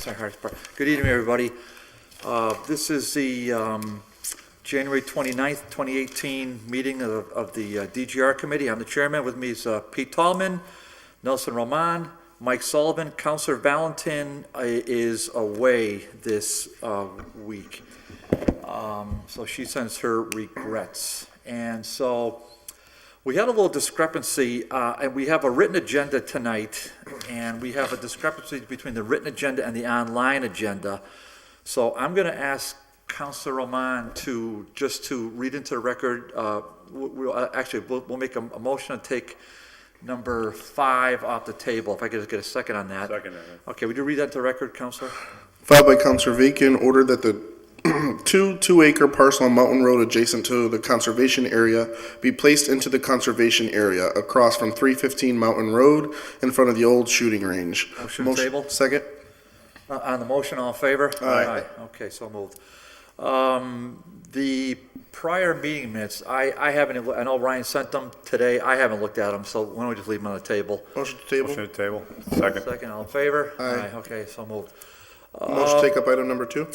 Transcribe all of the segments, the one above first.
sorry, hardest part. Good evening, everybody. This is the January 29th, 2018 meeting of the DGR Committee. I'm the chairman. With me is Pete Tallman, Nelson Roman, Mike Sullivan. Councilor Valentin is away this week, so she sends her regrets. And so we had a little discrepancy, and we have a written agenda tonight, and we have a discrepancy between the written agenda and the online agenda. So I'm going to ask Councilor Roman to read into the record. We'll make a motion to take number 5 off the table. If I could just get a second on that. Second. Okay, would you read that into the record, Councilor? Filed by Councilor Vacan, order that the two-acre parcel on Mountain Road adjacent to the conservation area be placed into the conservation area across from 315 Mountain Road in front of the old shooting range. Motion table? Second. On the motion, all in favor? Aye. Okay, so moved. The prior meeting minutes, I haven't, I know Ryan sent them today. I haven't looked at them, so why don't we just leave them on the table? Motion to table. Motion to table. Second. Second, all in favor? Aye. Okay, so moved. Motion to take up item number 2.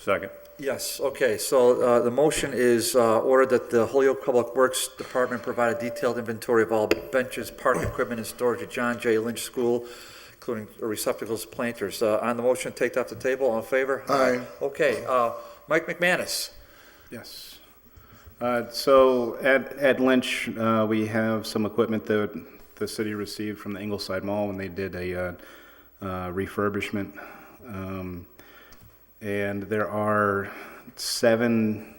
Second. Yes, okay, so the motion is ordered that the Holyoke Public Works Department provide a detailed inventory of all benches, park equipment, and storage at John J. Lynch School, including receptacles, planters. On the motion, take that off the table, all in favor? Aye. Okay, Mike McManus. Yes. So at Lynch, we have some equipment that the city received from the Ingleside Mall when they did a refurbishment. And there are 7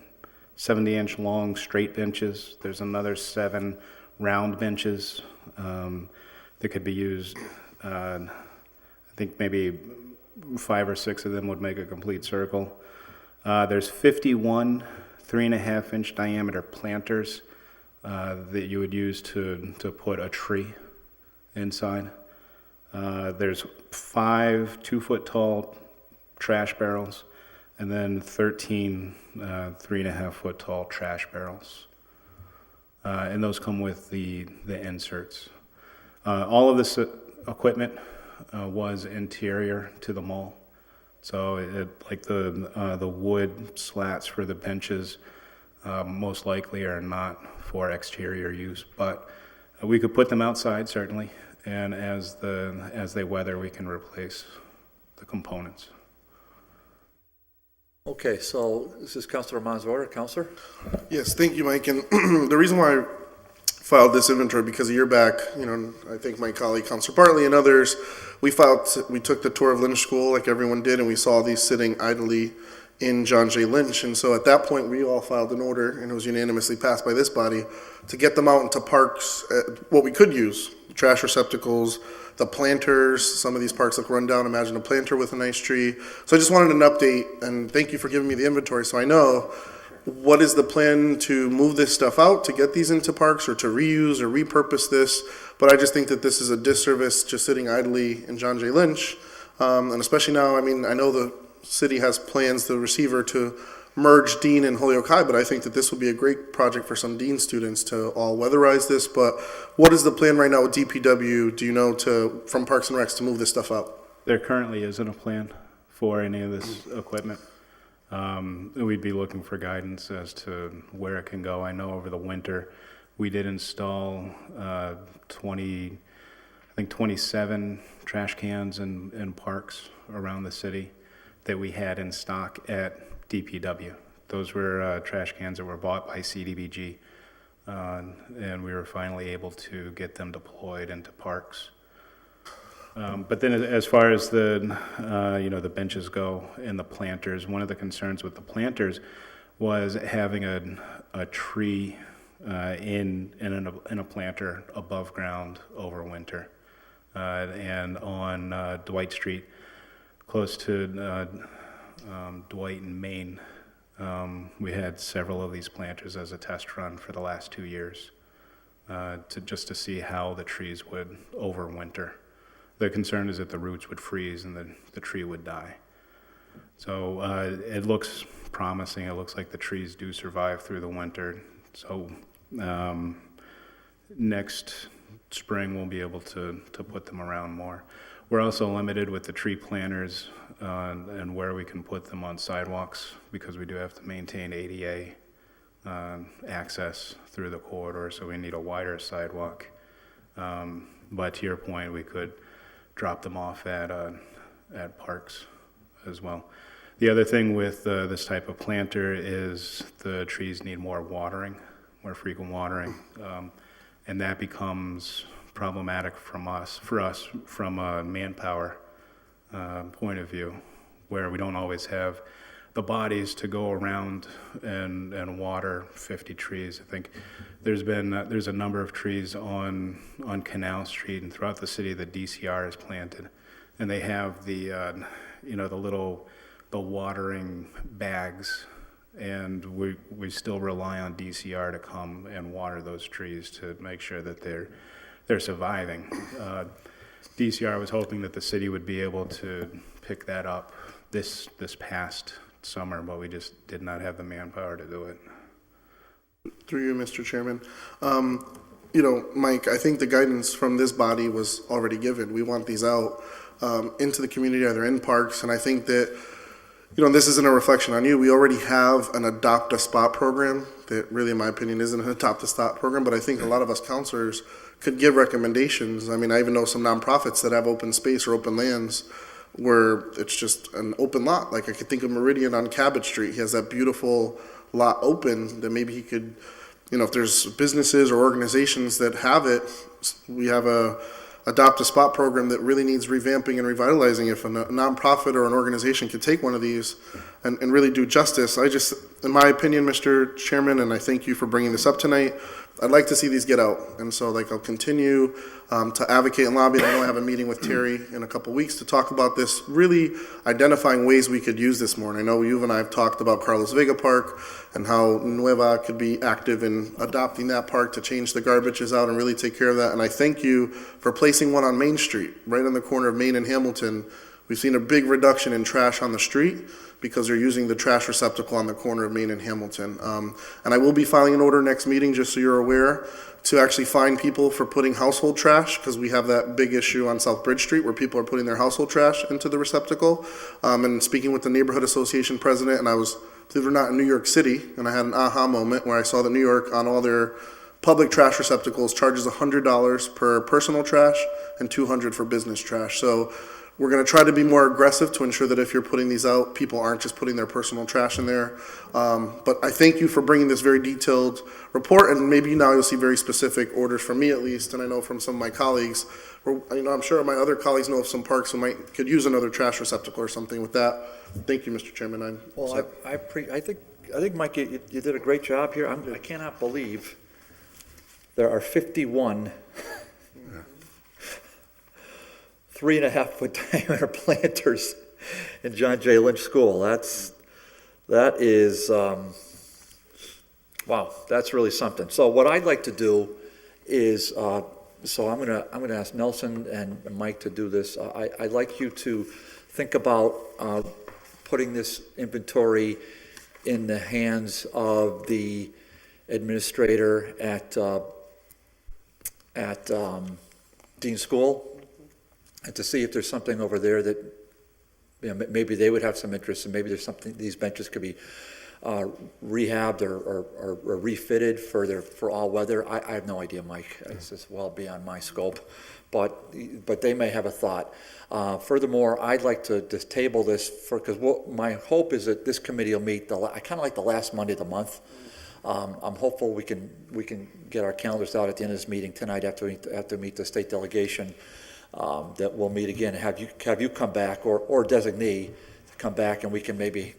70-inch long straight benches. There's another 7 round benches that could be used. I think maybe 5 or 6 of them would make a complete circle. There's 51 3.5-inch diameter planters that you would use to put a tree inside. There's 5 2-foot tall trash barrels, and then 13 3.5-foot tall trash barrels. And those come with the inserts. All of this equipment was interior to the mall. So like the wood slats for the benches most likely are not for exterior use, but we could put them outside certainly, and as they weather, we can replace the components. Okay, so this is Councilor Roman's order. Councilor? Yes, thank you, Mike. And the reason why I filed this inventory, because a year back, I think my colleague Councilor Bartley and others, we took the tour of Lynch School like everyone did, and we saw these sitting idly in John J. Lynch. And so at that point, we all filed an order, and it was unanimously passed by this body, to get them out into parks, what we could use, trash receptacles, the planters. Some of these parks look run down. Imagine a planter with a nice tree. So I just wanted an update, and thank you for giving me the inventory so I know what is the plan to move this stuff out, to get these into parks, or to reuse or repurpose this. But I just think that this is a disservice just sitting idly in John J. Lynch. And especially now, I know the city has plans, the receiver, to merge Dean and Holyoke High, but I think that this would be a great project for some Dean students to all weatherize this. But what is the plan right now with DPW, do you know, from Parks and Recs to move this stuff out? There currently isn't a plan for any of this equipment. We'd be looking for guidance as to where it can go. I know over the winter, we did install 27 trash cans in parks around the city that we had in stock at DPW. Those were trash cans that were bought by CDBG, and we were finally able to get them deployed into parks. But then as far as the benches go and the planters, one of the concerns with the planters was having a tree in a planter above ground over winter. And on Dwight Street, close to Dwight and Main, we had several of these planters as a test run for the last 2 years to see how the trees would overwinter. The concern is that the roots would freeze and the tree would die. So it looks promising. It looks like the trees do survive through the winter. So next spring we'll be able to put them around more. We're also limited with the tree planters and where we can put them on sidewalks because we do have to maintain ADA access through the corridor, so we need a wider sidewalk. But to your point, we could drop them off at parks as well. The other thing with this type of planter is the trees need more watering, more frequent watering, and that becomes problematic for us from a manpower point of view, where we don't always have the bodies to go around and water 50 trees. I think there's a number of trees on Canal Street and throughout the city that DCR has planted, and they have the watering bags, and we still rely on DCR to come and water those trees to make sure that they're surviving. DCR was hoping that the city would be able to pick that up this past summer, but we just did not have the manpower to do it. Through you, Mr. Chairman. Mike, I think the guidance from this body was already given. We want these out into the community, either in parks, and I think that, this isn't a reflection on you. We already have an Adopt a Spot program that really, in my opinion, isn't an Adopt a Spot program, but I think a lot of us counselors could give recommendations. I mean, I even know some nonprofits that have open space or open lands where it's just an open lot. Like I could think of Meridian on Cabot Street. He has that beautiful lot open that maybe he could, if there's businesses or organizations that have it, we have a Adopt a Spot program that really needs revamping and revitalizing. If a nonprofit or an organization could take one of these and really do justice, in my opinion, Mr. Chairman, and I thank you for bringing this up tonight, I'd like to see these get out. And so I'll continue to advocate and lobby. I know I have a meeting with Terry in a couple weeks to talk about this, really identifying ways we could use this more. And I know you and I have talked about Carlos Vega Park and how Nueva could be active in adopting that park to change the garbages out and really take care of that. And I thank you for placing one on Main Street, right on the corner of Main and Hamilton. We've seen a big reduction in trash on the street because they're using the trash receptacle on the corner of Main and Hamilton. And I will be filing an order next meeting, just so you're aware, to actually fine people for putting household trash, because we have that big issue on South Bridge Street where people are putting their household trash into the receptacle. And speaking with the neighborhood association president, and I was, believe it or not, in New York City, and I had an aha moment where I saw that New York, on all their public trash receptacles, charges $100 per personal trash and $200 for business trash. So we're going to try to be more aggressive to ensure that if you're putting these out, people aren't just putting their personal trash in there. But I thank you for bringing this very detailed report, and maybe now you'll see very specific orders from me at least, and I know from some of my colleagues, or I'm sure my other colleagues know of some parks who could use another trash receptacle or something with that. Thank you, Mr. Chairman. I think, Mike, you did a great job here. I cannot believe there are 51 3.5-foot diameter planters in John J. Lynch School. That is wow, that's really something. So what I'd like to do is, so I'm gonna ask Nelson and Mike to do this. I'd like you to think about putting this inventory in the hands of the administrator at Dean School, and to see if there's something over there that, maybe they would have some interest, and maybe there's something, these benches could be rehabbed or refitted for all weather. I have no idea, Mike. It's just well beyond my scope, but they may have a thought. Furthermore, I'd like to just table this because my hope is that this committee will meet I kind of like the last Monday of the month. I'm hopeful we can get our calendars out at the end of this meeting tonight after we meet the state delegation. That we'll meet again, have you come back or designee to come back, and we can maybe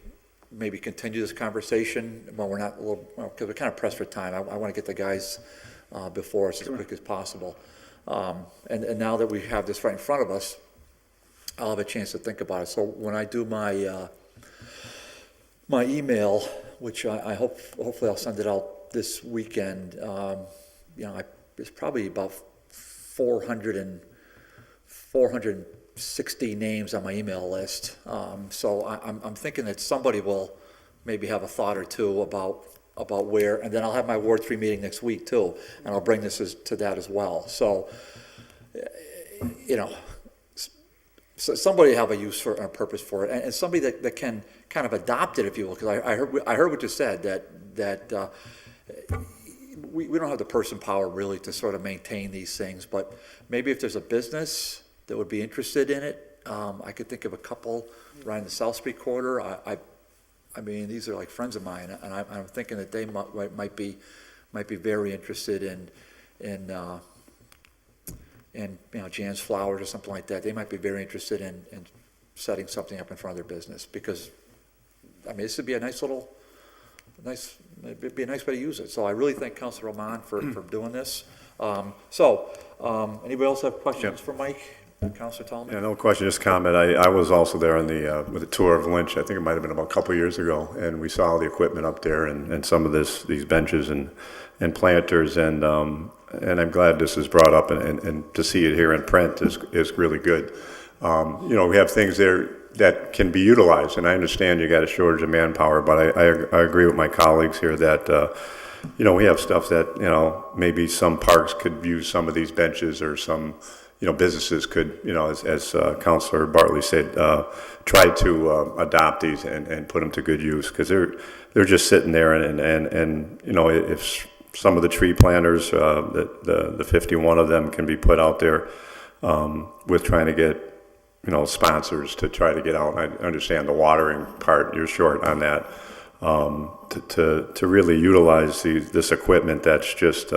continue this conversation when we're not because we're kind of pressed for time. I want to get the guys before us as quick as possible. And now that we have this right in front of us, I'll have a chance to think about it. So when I do my email, which I hopefully I'll send it out this weekend, there's probably about 460 names on my email list. So I'm thinking that somebody will maybe have a thought or two about where, and then I'll have my Ward 3 meeting next week too, and I'll bring this to that as well. So, somebody have a use for, a purpose for it, and somebody that can kind of adopt it, if you will, because I heard what you said, that we don't have the person power really to sort of maintain these things, but maybe if there's a business that would be interested in it, I could think of a couple right in the South Street corridor. I mean, these are like friends of mine, and I'm thinking that they might be very interested in Jan's Flowers or something like that. They might be very interested in setting something up in front of their business, because, I mean, this would be a nice, it'd be a nice way to use it. So I really thank Councilor Roman for doing this. Anybody else have questions for Mike? Councilor Tallman? Yeah, no question, just comment. I was also there on with the tour of Lynch. I think it might have been about a couple of years ago, and we saw all the equipment up there and some of these benches and planters, and I'm glad this is brought up, and to see it here in print is really good. We have things there that can be utilized, and I understand you got a shortage of manpower, but I agree with my colleagues here that we have stuff that maybe some parks could use some of these benches, or some businesses could, as Councilor Bartley said, try to adopt these and put them to good use, because they're just sitting there, and if some of the tree planters, the 51 of them can be put out there with trying to get sponsors to try to get out. And I understand the watering part, you're short on that, to really utilize this equipment that's just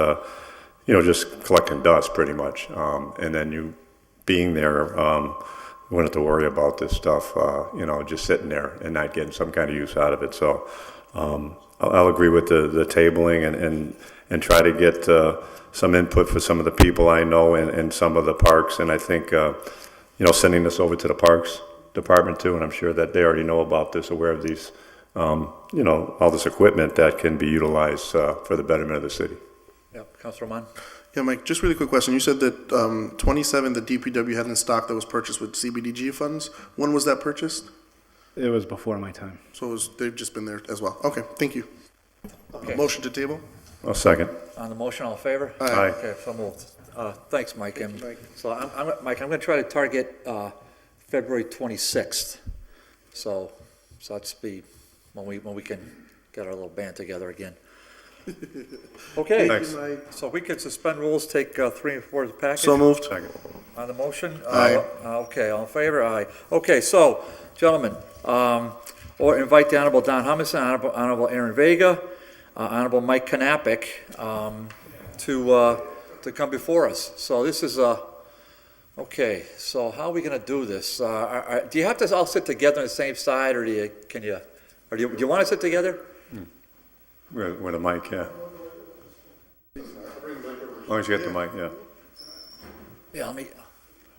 just collecting dust pretty much. And then you being there, you wouldn't have to worry about this stuff, just sitting there and not getting some kind of use out of it. So I'll agree with the tabling and try to get some input for some of the people I know in some of the parks. And I think, sending this over to the Parks Department too, and I'm sure that they already know about this, aware of these, all this equipment that can be utilized for the betterment of the city. Yeah, Councilor Roman? Yeah, Mike, just really quick question. You said that 27 the DPW had in stock that was purchased with CBDG funds. When was that purchased? It was before my time. So they've just been there as well. Okay, thank you. Okay. Motion to table? I'll second. On the motion, all in favor? Aye. Okay, so moved. Thanks, Mike. And Mike. so Mike, I'm going to try to target February 26th. So that's when we can get our little band together again. Okay. Thanks. So we can suspend rules, take 3 and 4 as a package? So moved. Second. On the motion? Aye. Okay, all in favor? Aye. Okay, so, gentlemen, or invite the Honorable Don Humison, Honorable Aaron Vega, Honorable Mike Knappich, to come before us. So this is okay, so how are we gonna do this? Do you have to all sit together on the same side, or do you wanna sit together? With a mic, yeah. As long as you get the mic, yeah. Yeah,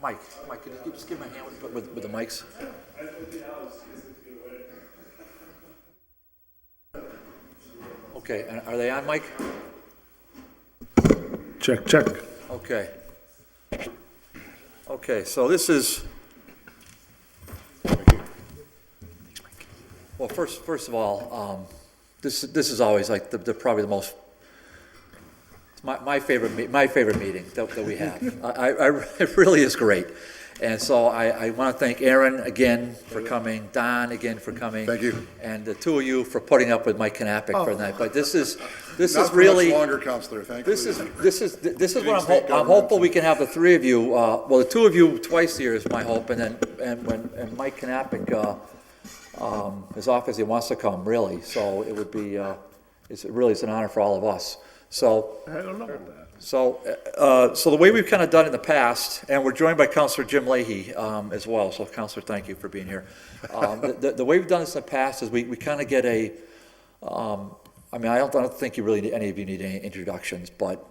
Mike, can you just give me a hand with the mics? Okay, and are they on, Mike? Check, check. Okay. Okay, so this is, well, first of all, this is always like probably the most, it's my favorite meeting that we have. It really is great. And so I want to thank Aaron again for coming, Don again for coming. Thank you. And the two of you for putting up with Mike Knappich for the night. But this is Not for really. much longer, Counselor, thank you. This is what State I'm government. hopeful we can have the three of you, well, the two of you twice a year is my hope, and when Mike Knappich, as often as he wants to come, really, so it would be, it's an honor for all of us. So. I don't know about that. So the way we've kind of done it in the past, and we're joined by Councilor Jim Leahy as well, so Councilor, thank you for being here. The way we've done this in the past is we kind of get a, I mean, I don't think any of you need any introductions, but,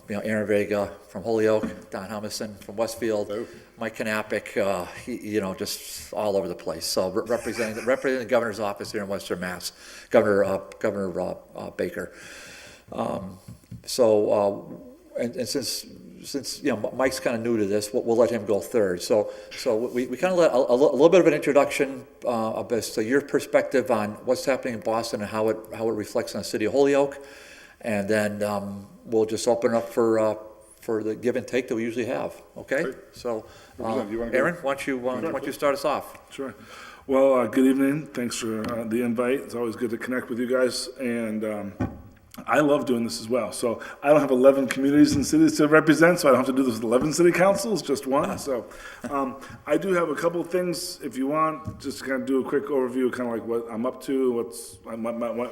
Aaron Vega from Holyoke, Don Humison from Westfield, Mike Knappich, just all over the place. So representing the governor's office here in Western Mass, Governor Baker. And since Mike's kind of new to this, we'll let him go third. So we kind of let a little bit of an introduction as to your perspective on what's happening in Boston and how it reflects on the city of Holyoke, and then we'll just open up for for the give and take that we usually have, okay? So, Representative, you wanna go? Aaron, why don't you start us off? Sure. Well, good evening. Thanks for the invite. It's always good to connect with you guys. And I love doing this as well. So I don't have 11 communities and cities to represent, so I don't have to do this with 11 city councils, just one. So I do have a couple of things, if you want, just to kind of do a quick overview, kind of like what I'm up to, what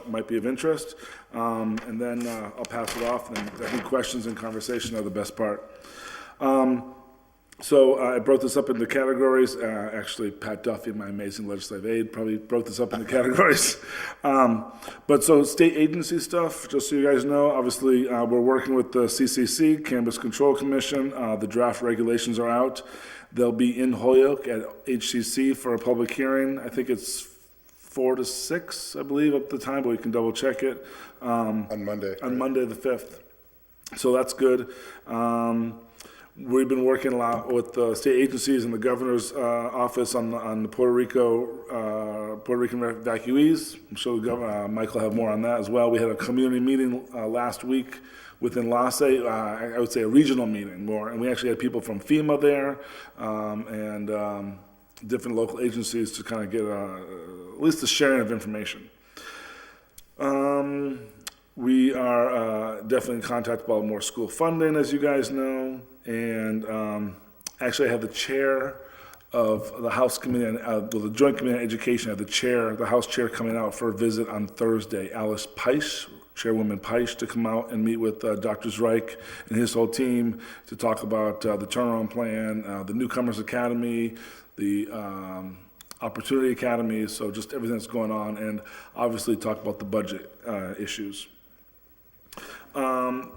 might be of interest. And then I'll pass it off. And I think questions and conversation are the best part. So I broke this up into categories. Actually, Pat Duffy, my amazing legislative aide, probably broke this up into categories. But so state agency stuff, just so you guys know, obviously we're working with the CCC, Cannabis Control Commission. The draft regulations are out. They'll be in Holyoke at HCC for a public hearing. I think it's 4 to 6, I believe, at the time, but we can double check it. On Monday. On Monday the 5th. So that's good. We've been working a lot with the state agencies and the governor's office on the Puerto Rican evacuees. I'm sure the governor, Michael will have more on that as well. We had a community meeting last week within LASE, I would say a regional meeting more, and we actually had people from FEMA there and different local agencies to kind of get at least a sharing of information. We are definitely in contact about more school funding, as you guys know, and actually I have the chair of the House Committee, the Joint Committee on Education, I have the House Chair coming out for a visit on Thursday, Alice Peisch, Chairwoman Peisch, to come out and meet with Dr. Zreich and his whole team to talk about the turnaround plan, the Newcomers Academy, the Opportunity Academy, so just everything that's going on, and obviously talk about the budget issues. I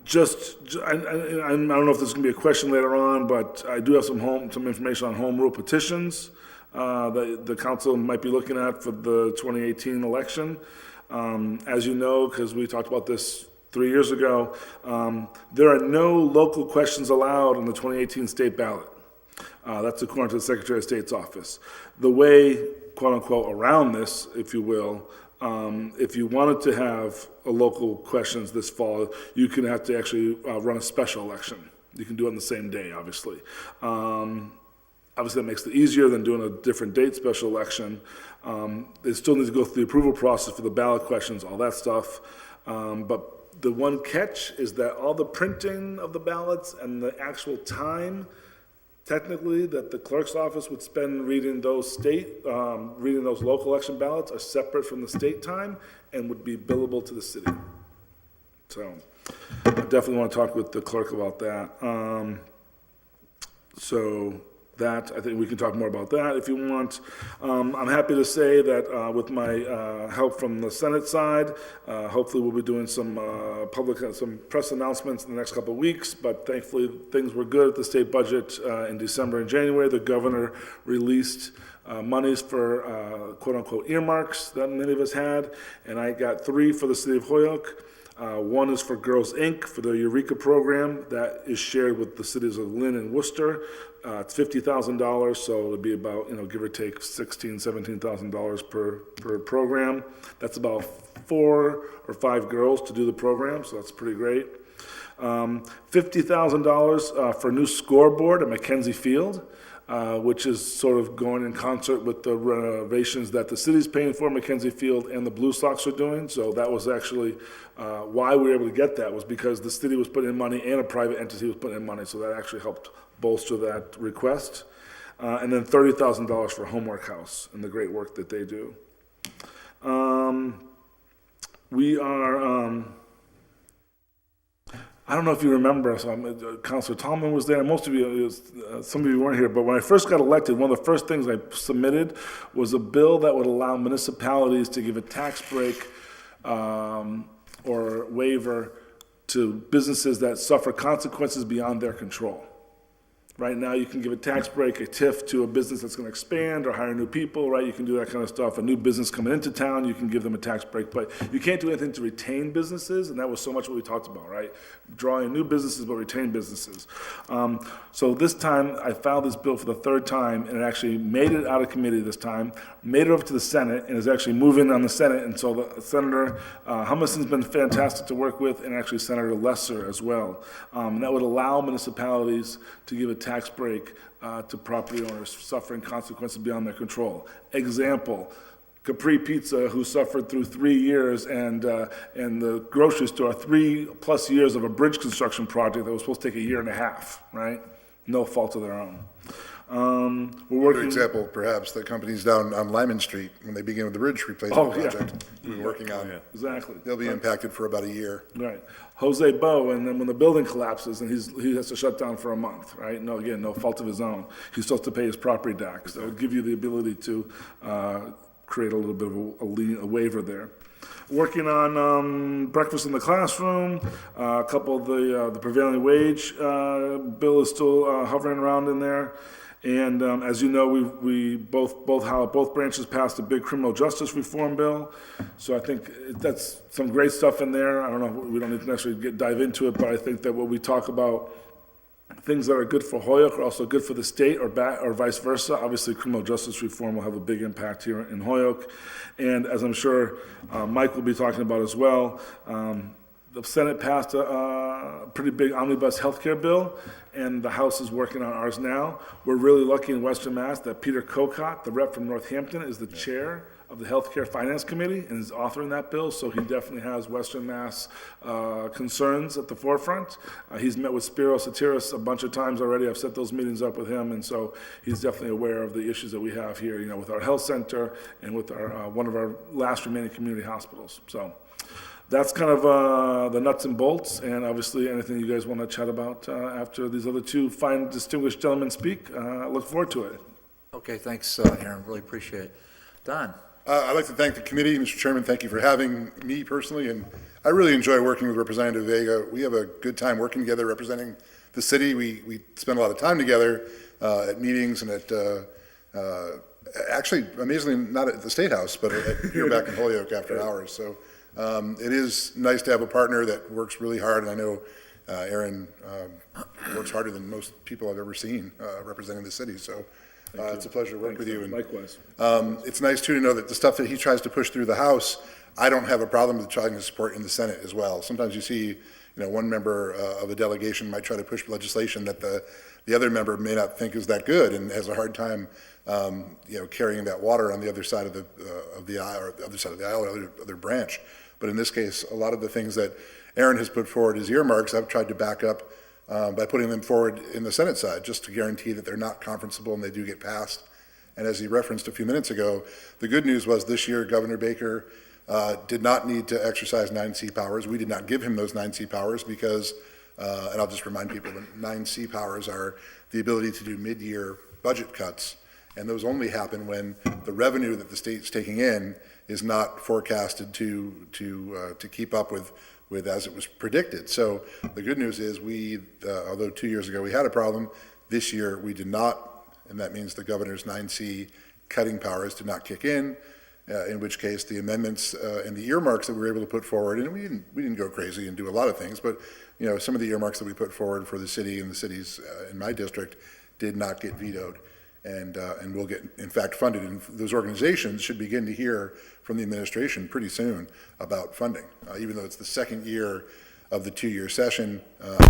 don't know if there's going to be a question later on, but I do have some information on home rule petitions that the council might be looking at for the 2018 election. As you know, because we talked about this 3 years ago, there are no local questions allowed on the 2018 state ballot. That's according to the Secretary of State's office. The way, quote unquote, around this, if you will, if you wanted to have a local questions this fall, you can have to actually run a special election. You can do it on the same day, obviously. Obviously, that makes it easier than doing a different date special election. They still need to go through the approval process for the ballot questions, all that stuff. But the one catch is that all the printing of the ballots and the actual time technically that the clerk's office would spend reading those local election ballots are separate from the state time and would be billable to the city. So I definitely want to talk with the clerk about that. So that, I think we can talk more about that if you want. I'm happy to say that with my help from the Senate side, hopefully we'll be doing some some press announcements in the next couple of weeks, but thankfully things were good at the state budget in December and January. The governor released monies for quote-unquote earmarks that many of us had, and I got 3 for the city of Holyoke. One is for Girls Inc. for the Eureka program that is shared with the cities of Lynn and Worcester. It's $50,000, so it'd be about, give or take $16,000, $17,000 per program. That's about 4 or 5 girls to do the program, so that's pretty great. $50,000 for a new scoreboard at Mackenzie Field, which is sort of going in concert with the renovations that the city's paying for Mackenzie Field and the Blue Sox are doing. So that was actually why we were able to get that, was because the city was putting in money and a private entity was putting in money. So that actually helped bolster that request. And then $30,000 for Homework House and the great work that they do. We are... I don't know if you remember, Councilor Tallman was there, most of you, some of you weren't here, but when I first got elected, one of the first things I submitted was a bill that would allow municipalities to give a tax break or waiver to businesses that suffer consequences beyond their control. Right now, you can give a tax break, a TIF to a business that's going to expand or hire new people, right? You can do that kind of stuff. A new business coming into town, you can give them a tax break. But you can't do anything to retain businesses, and that was so much what we talked about, right? Drawing new businesses, but retain businesses. So this time, I filed this bill for the third time, and it actually made it out of committee this time, made it over to the Senate, and is actually moving on the Senate. And so the Senator Hummerson's been fantastic to work with, and actually Senator Lesser as well. And that would allow municipalities to give a tax break to property owners suffering consequences beyond their control. Example, Capri Pizza, who suffered through 3 years, and the grocery store, 3+ years of a bridge construction project that was supposed to take 1.5 years, right? No fault of their own. We're For working. example, perhaps, the companies down on Lyman Street, when they begin with the bridge replacement yeah. project, we're working on, Exactly. they'll be impacted for about a year. Right. Jose Bo, and then when the building collapses and he has to shut down for a month, right? No, again, no fault of his own. He's supposed to pay his property tax. That would give you the ability to create a little bit of a waiver there. Working on breakfast in the classroom, a couple of the prevailing wage bill is still hovering around in there. And as you know, we both branches passed a big criminal justice reform bill. So I think that's some great stuff in there. I don't know, we don't need to necessarily dive into it, but I think that what we talk about, things that are good for Holyoke are also good for the state, or vice versa. Obviously, criminal justice reform will have a big impact here in Holyoke. And as I'm sure Mike will be talking about as well, the Senate passed a pretty big omnibus healthcare bill, and the House is working on ours now. We're really lucky in Western Mass that Peter Kokot, the rep from Northampton, is the chair of the Healthcare Finance Committee and is authoring that bill, so he definitely has Western Mass concerns at the forefront. He's met with Spiro Satiris a bunch of times already. I've set those meetings up with him, and so he's definitely aware of the issues that we have here, with our health center and with our one of our last remaining community hospitals. So that's kind of the nuts and bolts, and obviously anything you guys want to chat about after these other two fine, distinguished gentlemen speak, look forward to it. Okay, thanks, Aaron, really appreciate it. Don? I'd like to thank the committee, Mr. Chairman, thank you for having me personally, and I really enjoy working with Representative Vega. We have a good time working together, representing the city. We spend a lot of time together at meetings and at, actually, amazingly, not at the State House, but here back in Holyoke after hours. So it is nice to have a partner that works really hard, and I know Aaron works harder than most people I've ever seen representing the city, so it's a pleasure to work with you. And Likewise. it's nice, too, to know that the stuff that he tries to push through the House, I don't have a problem with trying to support in the Senate as well. Sometimes you see, one member of a delegation might try to push legislation that the other member may not think is that good and has a hard time, carrying that water on the other side of the aisle, or the other side of the aisle, or other branch. But in this case, a lot of the things that Aaron has put forward as earmarks, I've tried to back up by putting them forward in the Senate side, just to guarantee that they're not conferenceable and they do get passed. And as he referenced a few minutes ago, the good news was this year Governor Baker did not need to exercise 9C powers. We did not give him those 9C powers because, and I'll just remind people, that 9C powers are the ability to do mid-year budget cuts, and those only happen when the revenue that the state's taking in is not forecasted to keep up with as it was predicted. So the good news is although 2 years ago we had a problem, this year we did not, and that means the governor's 9C cutting powers did not kick in which case the amendments and the earmarks that we were able to put forward, and we didn't go crazy and do a lot of things, but some of the earmarks that we put forward for the city and the cities in my district did not get vetoed. And will get, in fact, funded. And those organizations should begin to hear from the administration pretty soon about funding. Even though it's the second year of the 2-year session,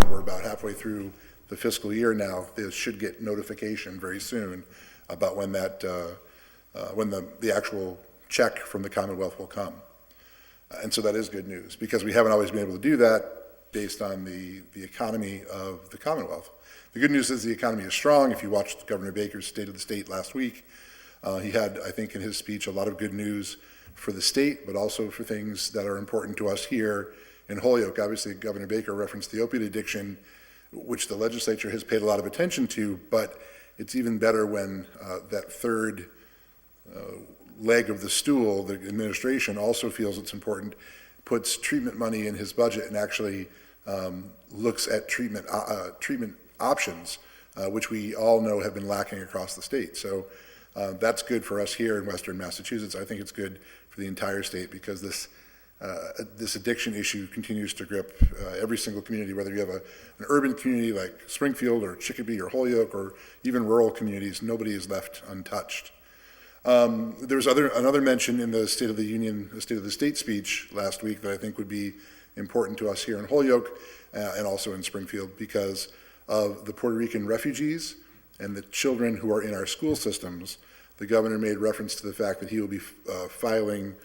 we're about halfway through the fiscal year now. They should get notification very soon about when when the actual check from the Commonwealth will come. And so that is good news, because we haven't always been able to do that based on the economy of the Commonwealth. The good news is the economy is strong. If you watched Governor Baker's State of the State last week, he had, I think, in his speech a lot of good news for the state, but also for things that are important to us here in Holyoke. Obviously, Governor Baker referenced the opiate addiction, which the legislature has paid a lot of attention to, but it's even better when that third leg of the stool, the administration, also feels it's important, puts treatment money in his budget and actually looks at treatment options which we all know have been lacking across the state. So that's good for us here in Western Massachusetts. I think it's good for the entire state because this addiction issue continues to grip every single community, whether you have an urban community like Springfield or Chicopee or Holyoke or even rural communities. Nobody is left untouched. There was another mention in the State of the Union, the State of the State speech last week that I think would be important to us here in Holyoke and also in Springfield because of the Puerto Rican refugees and the children who are in our school systems. The governor made reference to the fact that he will be filing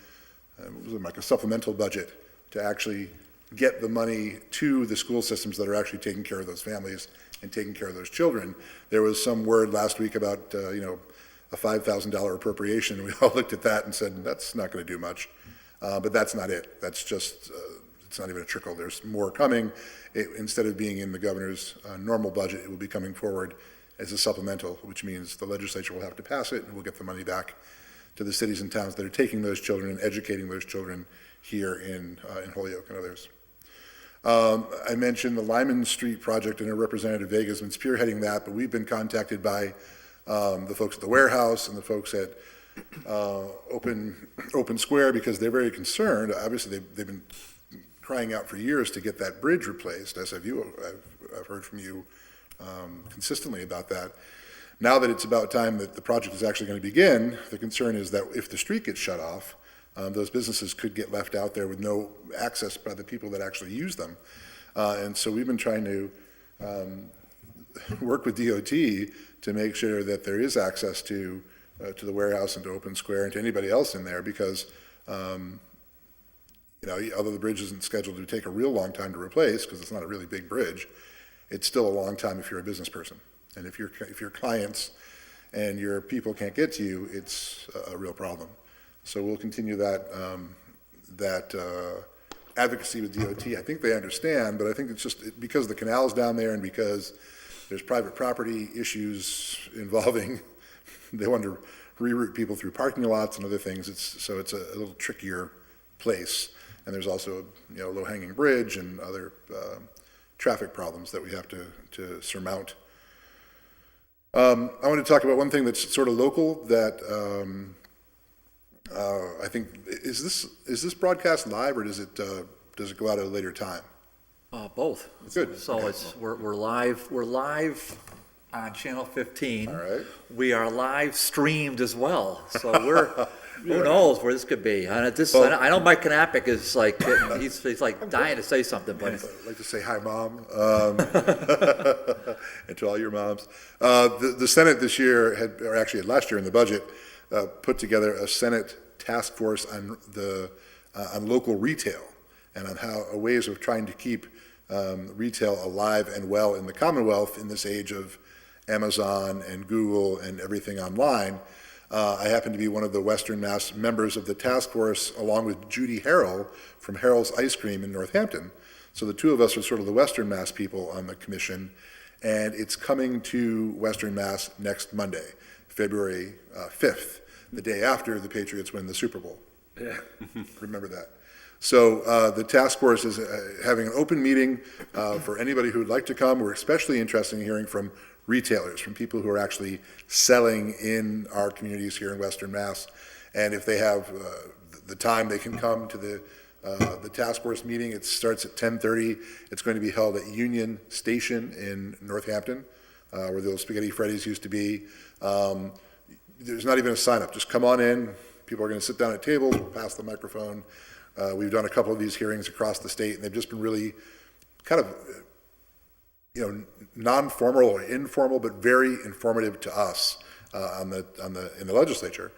like a supplemental budget to actually get the money to the school systems that are actually taking care of those families and taking care of those children. There was some word last week about, a $5,000 appropriation. We all looked at that and said, that's not going to do much. But that's not it. That's just, it's not even a trickle. There's more coming. Instead of being in the governor's normal budget, it will be coming forward as a supplemental, which means the legislature will have to pass it and we'll get the money back to the cities and towns that are taking those children and educating those children here in Holyoke and others. I mentioned the Lyman Street project, and our Representative Vega has been spearheading that, but we've been contacted by the folks at the warehouse and the folks at Open Square because they're very concerned. Obviously, they've been crying out for years to get that bridge replaced, as have you. I've heard from you consistently about that. Now that it's about time that the project is actually going to begin, the concern is that if the street gets shut off, those businesses could get left out there with no access by the people that actually use them. And so we've been trying to work with DOT to make sure that there is access to the warehouse and to Open Square and to anybody else in there because, although the bridge isn't scheduled to take a real long time to replace because it's not a really big bridge, it's still a long time if you're a business person. And if your clients and your people can't get to you, it's a real problem. So we'll continue that advocacy with DOT. I think they understand, but I think it's just because the canal's down there and because there's private property issues involving, they want to reroute people through parking lots and other things. It's a little trickier place. And there's also a low-hanging bridge and other traffic problems that we have to surmount. I want to talk about one thing that's sort of local that I think is this broadcast live or does it go out at a later time? Both. Good. So we're live on Channel 15. All right. We are live streamed as well. So who knows where this could be? I know Mike Knappich is like, he's like dying to say something, but I'd like to say hi, Mom, and to all your moms. The Senate this year last year in the budget, put together a Senate task force on local retail and on ways of trying to keep retail alive and well in the Commonwealth in this age of Amazon and Google and everything online. I happen to be one of the Western Mass members of the task force, along with Judy Harrell from Harrell's Ice Cream in Northampton. So the two of us are sort of the Western Mass people on the commission, and it's coming to Western Mass next Monday, February 5th, the day after the Patriots win the Super Bowl. Yeah. Remember that. So the task force is having an open meeting for anybody who would like to come. We're especially interested in hearing from retailers, from people who are actually selling in our communities here in Western Mass. And if they have the time, they can come to the task force meeting. It starts at 10:30. It's going to be held at Union Station in Northampton, where the old Spaghetti Freddy's used to be. There's not even a sign up. Just come on in. People are going to sit down at tables. We'll pass the microphone. We've done a couple of these hearings across the state, and they've just been really kind of non-formal or informal, but very informative to us in the legislature.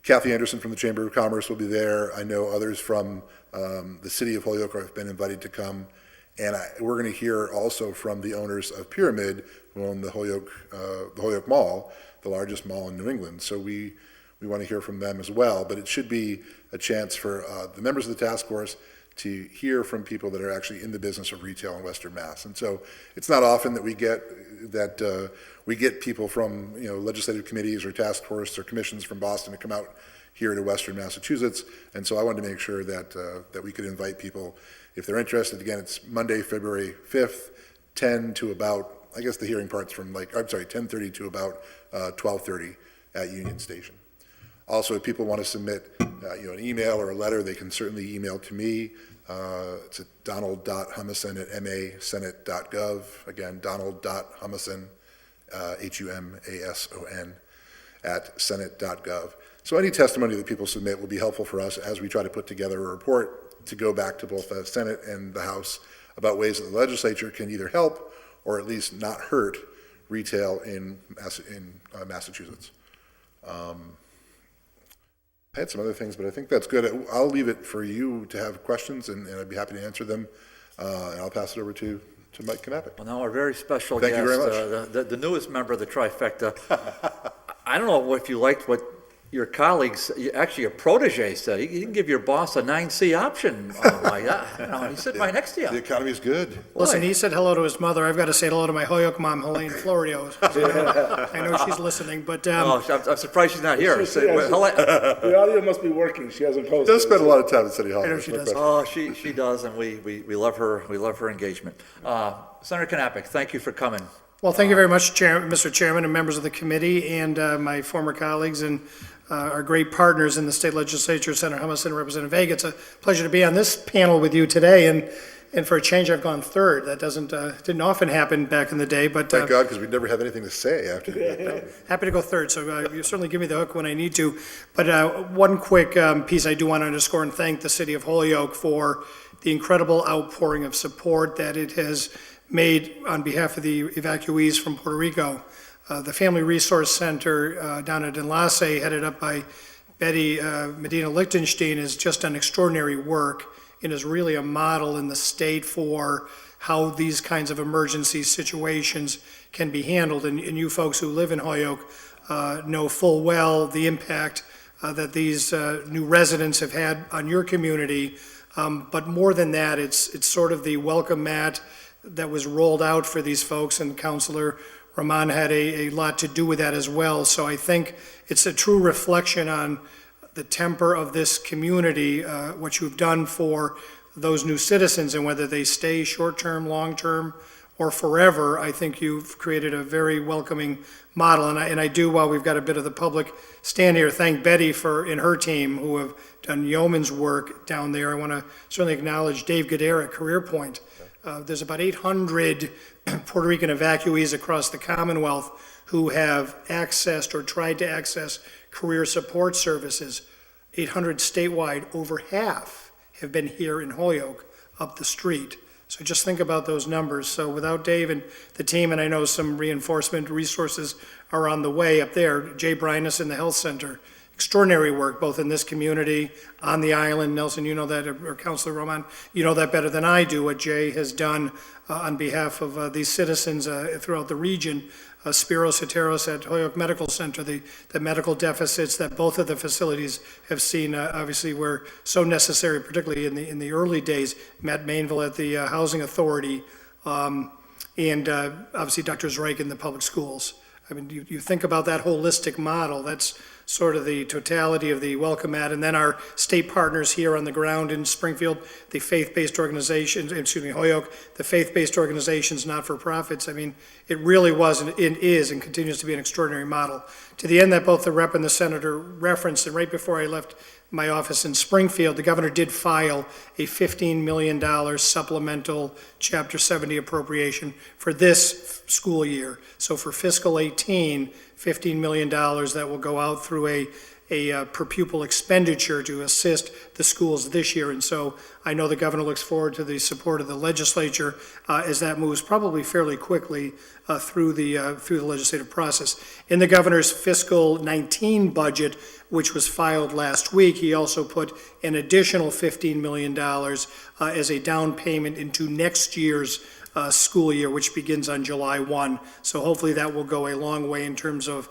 Kathy Anderson from the Chamber of Commerce will be there. I know others from the city of Holyoke have been invited to come, and we're going to hear also from the owners of Pyramid, who own the Holyoke Mall, the largest mall in New England. So we want to hear from them as well. But it should be a chance for the members of the task force to hear from people that are actually in the business of retail in Western Mass. And so it's not often that we get people from legislative committees or task force or commissions from Boston to come out here to Western Massachusetts. And so I wanted to make sure that we could invite people if they're interested. Again, it's Monday, February 5th, 10 to about I guess the hearing part's from 10:30 to about 12:30 at Union Station. Also, if people want to submit, an email or a letter, they can certainly email to me. It's at donald.humason@masenate.gov. Again, donald.humason, Humason, @senate.gov. So any testimony that people submit will be helpful for us as we try to put together a report to go back to both the Senate and the House about ways that the legislature can either help or at least not hurt retail in Massachusetts. I had some other things, but I think that's good. I'll leave it for you to have questions, and I'd be happy to answer them. And I'll pass it over to Mike Knappich. Well, now our very special Thank guest, you very the newest member of the trifecta. I don't know if you liked what your colleagues, actually your protege said. He didn't give your boss a 9C option. He's sitting right next to The you. economy is good. Listen, he said hello to his mother. I've got to say hello to my Holyoke mom, Helene Florio. I know she's listening, but Oh, I'm surprised she's not here. Yeah, the audio must be working. She hasn't posted. Does spend a lot of time at City Hall. I know she There's no does. question. Oh, she does, and we love her. We love her engagement. Senator Knappich, thank you for coming. well, thank you very much, Mr. Chairman and members of the committee and my former colleagues and our great partners in the state legislature, Senator Humason and Representative Vega. It's a pleasure to be on this panel with you today, and for a change, I've gone third. That didn't often happen back in the day, but Thank God, because we'd never have anything to say after that. happy to go third, so you certainly give me the hook when I need to. But one quick piece I do want to underscore and thank the city of Holyoke for the incredible outpouring of support that it has made on behalf of the evacuees from Puerto Rico. The Family Resource Center down at Enlace, headed up by Betty Medina Lichtenstein, has just done extraordinary work and is really a model in the state for how these kinds of emergency situations can be handled. And you folks who live in Holyoke know full well the impact that these new residents have had on your community. But more than that, it's sort of the welcome mat that was rolled out for these folks, and Councilor Rahman had a lot to do with that as well. So I think it's a true reflection on the temper of this community, what you've done for those new citizens, and whether they stay short-term, long-term, or forever. I think you've created a very welcoming model. And I do, while we've got a bit of the public stand here, thank Betty and her team who have done yeoman's work down there. I want to certainly acknowledge Dave Gadara at Career Point. There's about 800 Puerto Rican evacuees across the Commonwealth who have accessed or tried to access career support services. 800 statewide, over half have been here in Holyoke, up the street. So just think about those numbers. So without Dave and the team, and I know some reinforcement resources are on the way up there, Jay Bryness in the Health Center, extraordinary work both in this community, on the island. Nelson, you know that, or Councilor Roman, you know that better than I do, what Jay has done on behalf of these citizens throughout the region. Spiros Heteros at Holyoke Medical Center, the medical deficits that both of the facilities have seen, obviously were so necessary, particularly in the early days. Matt Mainville at the Housing Authority, and obviously Dr. Zreik in the public schools. I mean, you think about that holistic model, that's sort of the totality of the welcome mat. And then our state partners here on the ground in Springfield, the faith-based organizations, Holyoke, the faith-based organizations, not-for-profits. I mean, it really was and it is and continues to be an extraordinary model. To the end that both the rep and the senator referenced, and right before I left my office in Springfield, the governor did file a $15 million supplemental Chapter 70 appropriation for this school year. So for fiscal 18, $15 million that will go out through a per pupil expenditure to assist the schools this year. And so I know the governor looks forward to the support of the legislature as that moves probably fairly quickly through the legislative process. In the governor's fiscal 19 budget, which was filed last week, he also put an additional $15 million as a down payment into next year's school year, which begins on July 1. So hopefully that will go a long way in terms of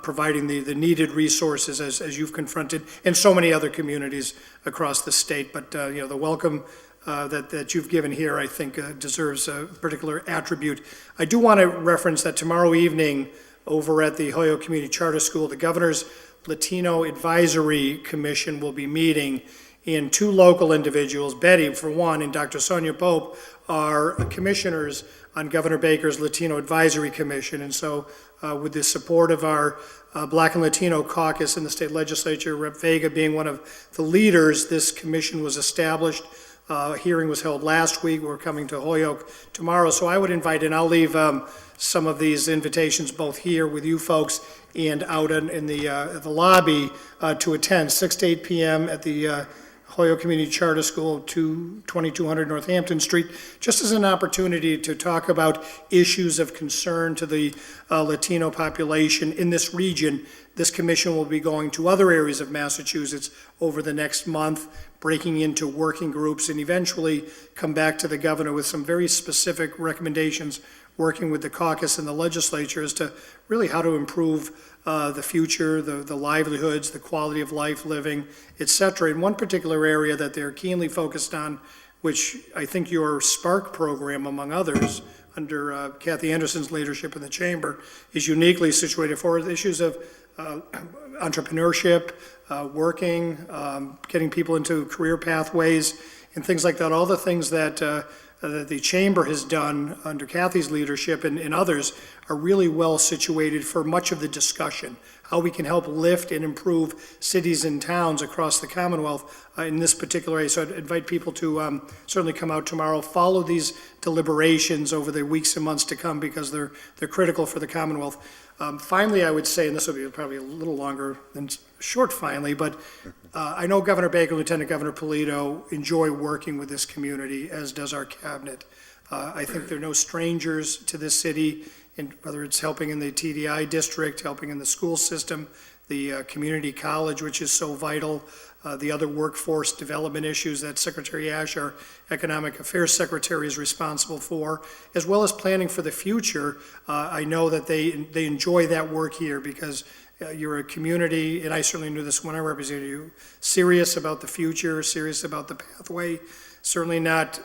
providing the needed resources as you've confronted in so many other communities across the state. But the welcome that you've given here, I think, deserves a particular attribute. I do want to reference that tomorrow evening over at the Holyoke Community Charter School, the governor's Latino Advisory Commission will be meeting, and two local individuals, Betty for one, and Dr. Sonia Pope, are commissioners on Governor Baker's Latino Advisory Commission. And so with the support of our Black and Latino caucus in the state legislature, Rep. Vega being one of the leaders, this commission was established. Hearing was held last week. We're coming to Holyoke tomorrow. So I would invite, and I'll leave some of these invitations both here with you folks and out in the lobby to attend, 6 to 8 p.m. at the Holyoke Community Charter School, 2200 Northampton Street, just as an opportunity to talk about issues of concern to the Latino population in this region. This commission will be going to other areas of Massachusetts over the next month, breaking into working groups, and eventually come back to the governor with some very specific recommendations, working with the caucus and the legislature as to really how to improve the future, the livelihoods, the quality of life living, et cetera. In one particular area that they're keenly focused on, which I think your Spark program, among others, under Kathy Anderson's leadership in the chamber, is uniquely situated for issues of entrepreneurship, working, getting people into career pathways, and things like that. All the things that the chamber has done under Kathy's leadership and others are really well situated for much of the discussion, how we can help lift and improve cities and towns across the Commonwealth in this particular area. So I'd invite people to certainly come out tomorrow, follow these deliberations over the weeks and months to come, because they're critical for the Commonwealth. Finally, I would say, and this will be probably a little longer than short finally, but I know Governor Baker, Lieutenant Governor Polito enjoy working with this community, as does our cabinet. I think they're no strangers to this city, and whether it's helping in the TDI district, helping in the school system, the community college, which is so vital, the other workforce development issues that Secretary Ash, our Economic Affairs Secretary, is responsible for, as well as planning for the future. I know that they enjoy that work here, because you're a community, and I certainly knew this when I represented you, serious about the future, serious about the pathway, certainly not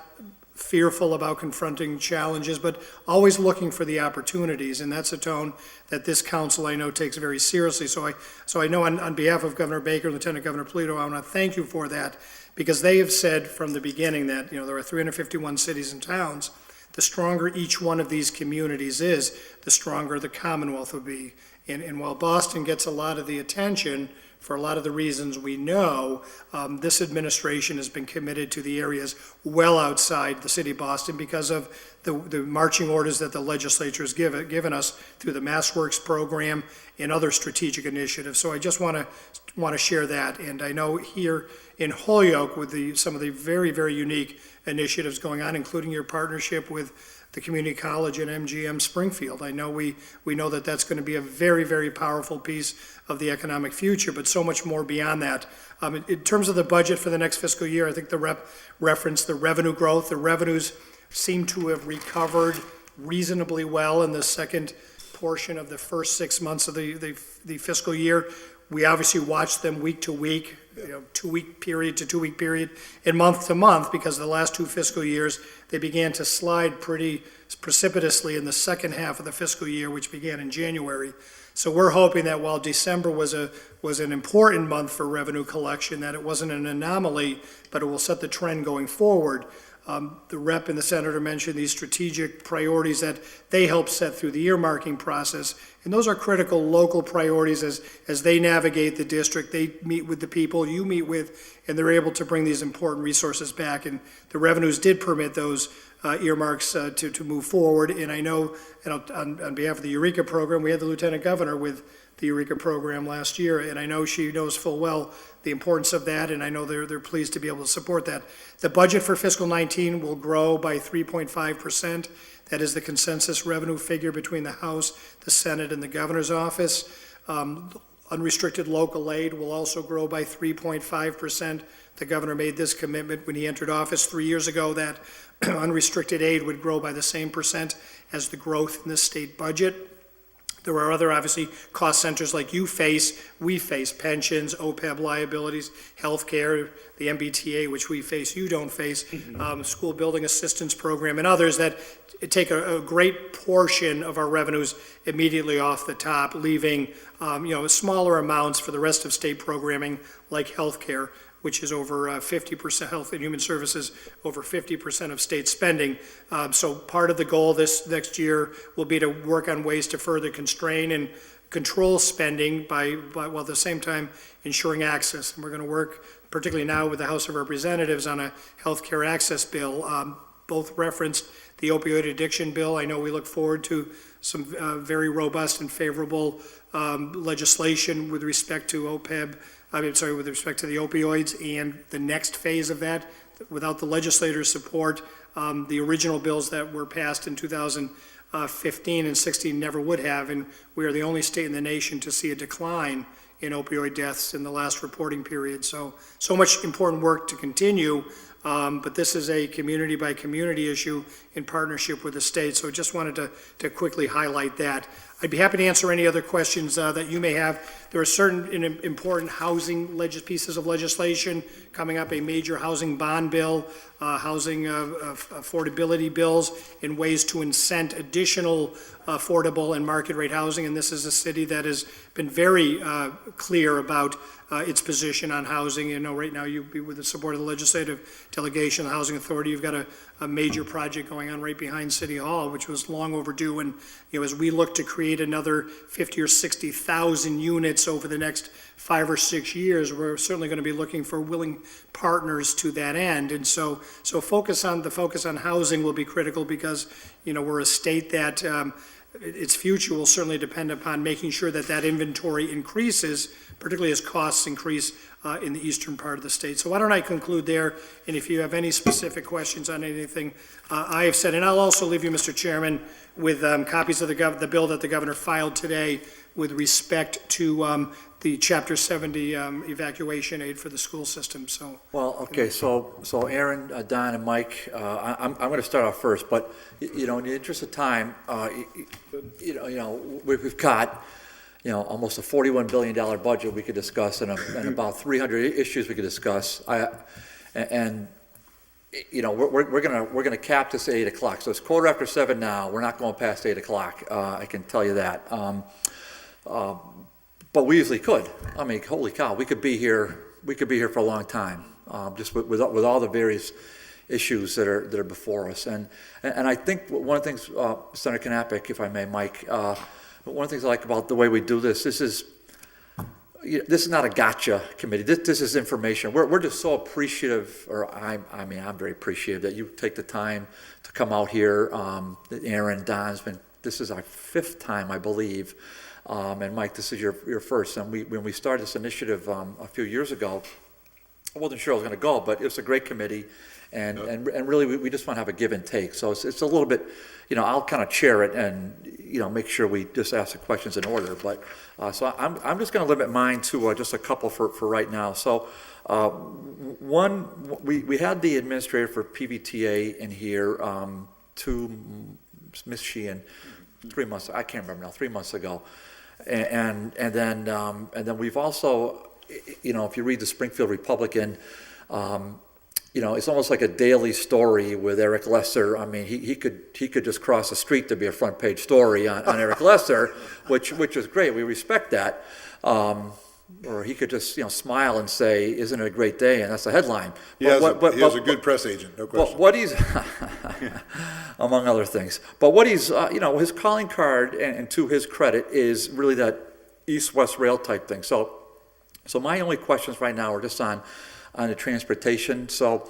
fearful about confronting challenges, but always looking for the opportunities. And that's a tone that this council, I know, takes very seriously. So I know on behalf of Governor Baker and Lieutenant Governor Polito, I want to thank you for that, because they have said from the beginning that, there are 351 cities and towns. The stronger each one of these communities is, the stronger the Commonwealth will be. And while Boston gets a lot of the attention for a lot of the reasons we know, this administration has been committed to the areas well outside the city of Boston because of the marching orders that the legislature has given us through the MassWorks program and other strategic initiatives. So I just want to share that. And I know here in Holyoke, with some of the very, very unique initiatives going on, including your partnership with the community college and MGM Springfield. I know we know that that's going to be a very, very powerful piece of the economic future, but so much more beyond that. In terms of the budget for the next fiscal year, I think the rep referenced the revenue growth. The revenues seem to have recovered reasonably well in the second portion of the first 6 months of the fiscal year. We obviously watch them week to week, 2-week period to 2-week period, and month to month, because the last two fiscal years, they began to slide pretty precipitously in the second half of the fiscal year, which began in January. So we're hoping that while December was an important month for revenue collection, that it wasn't an anomaly, but it will set the trend going forward. The rep and the senator mentioned these strategic priorities that they help set through the earmarking process. And those are critical local priorities as they navigate the district. They meet with the people you meet with, and they're able to bring these important resources back. And the revenues did permit those earmarks to move forward. And I know, on behalf of the Eureka program, we had the Lieutenant Governor with the Eureka program last year, and I know she knows full well the importance of that, and I know they're pleased to be able to support that. The budget for fiscal 19 will grow by 3.5%. That is the consensus revenue figure between the House, the Senate, and the Governor's office. Unrestricted local aid will also grow by 3.5%. The Governor made this commitment when he entered office 3 years ago, that unrestricted aid would grow by the same percent as the growth in the state budget. There are other, obviously, cost centers like we face, pensions, OPEB liabilities, healthcare, the MBTA, which we face, you don't face, school building assistance program, and others that take a great portion of our revenues immediately off the top, leaving, smaller amounts for the rest of state programming like healthcare. which is over 50%, Health and Human Services, over 50% of state spending. So part of the goal this next year will be to work on ways to further constrain and control spending while at the same time ensuring access. And we're going to work, particularly now with the House of Representatives, on a healthcare access bill. Both referenced the opioid addiction bill. I know we look forward to some very robust and favorable legislation with respect to with respect to the opioids and the next phase of that. Without the legislators' support, the original bills that were passed in 2015 and 16 never would have, and we are the only state in the nation to see a decline in opioid deaths in the last reporting period. So much important work to continue, but this is a community-by-community issue in partnership with the state, so I just wanted to quickly highlight that. I'd be happy to answer any other questions that you may have. There are certain important housing pieces of legislation coming up, a major housing bond bill, housing affordability bills, and ways to incent additional affordable and market rate housing. And this is a city that has been very clear about its position on housing. You know, right now, with the support of the legislative delegation, the Housing Authority, you've got a major project going on right behind City Hall, which was long overdue. And, you know, as we look to create another 50 or 60,000 units over the next 5 or 6 years, we're certainly going to be looking for willing partners to that end. And so the focus on housing will be critical because, you know, we're a state that its future will certainly depend upon making sure that inventory increases, particularly as costs increase in the eastern part of the state. So why don't I conclude there, and if you have any specific questions on anything I have said, and I'll also leave you, Mr. Chairman, with copies of the bill that the governor filed today with respect to the Chapter 70 evacuation aid for the school system. So. Well, okay, so Aaron, Don, and Mike, I'm going to start off first, but, you know, in the interest of time, we've got, you know, almost a $41 billion budget we could discuss and about 300 issues we could discuss. You know, we're gonna cap this at 8 o'clock. So it's 7:15 now. We're not going past 8 o'clock. I can tell you that. But we easily could. I mean, holy cow, we could be here for a long time, just with all the various issues that are before us. And I think one of the things, Senator Knappich, if I may, Mike, one of the things I like about the way we do this is not a gotcha committee. This is information. We're just so appreciative, or I'm very appreciative that you take the time to come out here. Aaron, Don's this is our 5th time, I believe. And Mike, this is your first. And when we started this initiative a few years ago, I wasn't sure I was going to go, but it's a great committee, and really we just want to have a give and take. So it's a little bit, you know, I'll kind of chair it and, you know, make sure we just ask the questions in order. But so I'm just going to limit mine to just a couple for right now. So one, we had the administrator for PVTA in here to Ms. Sheehan 3 months. I can't remember now. 3 months ago. And then we've also, you know, if you read the Springfield Republican, you know, it's almost like a daily story with Eric Lesser. I mean, he could just cross the street to be a front page story on Eric Lesser, which is great. We respect that. Or he could just, you know, smile and say, "Isn't it a great day?" And that's the headline. He has a good press agent, no question. What he's, among other things, but what he's, you know, his calling card, and to his credit, is really that east-west rail type thing. So my only questions right now are just on the transportation. So,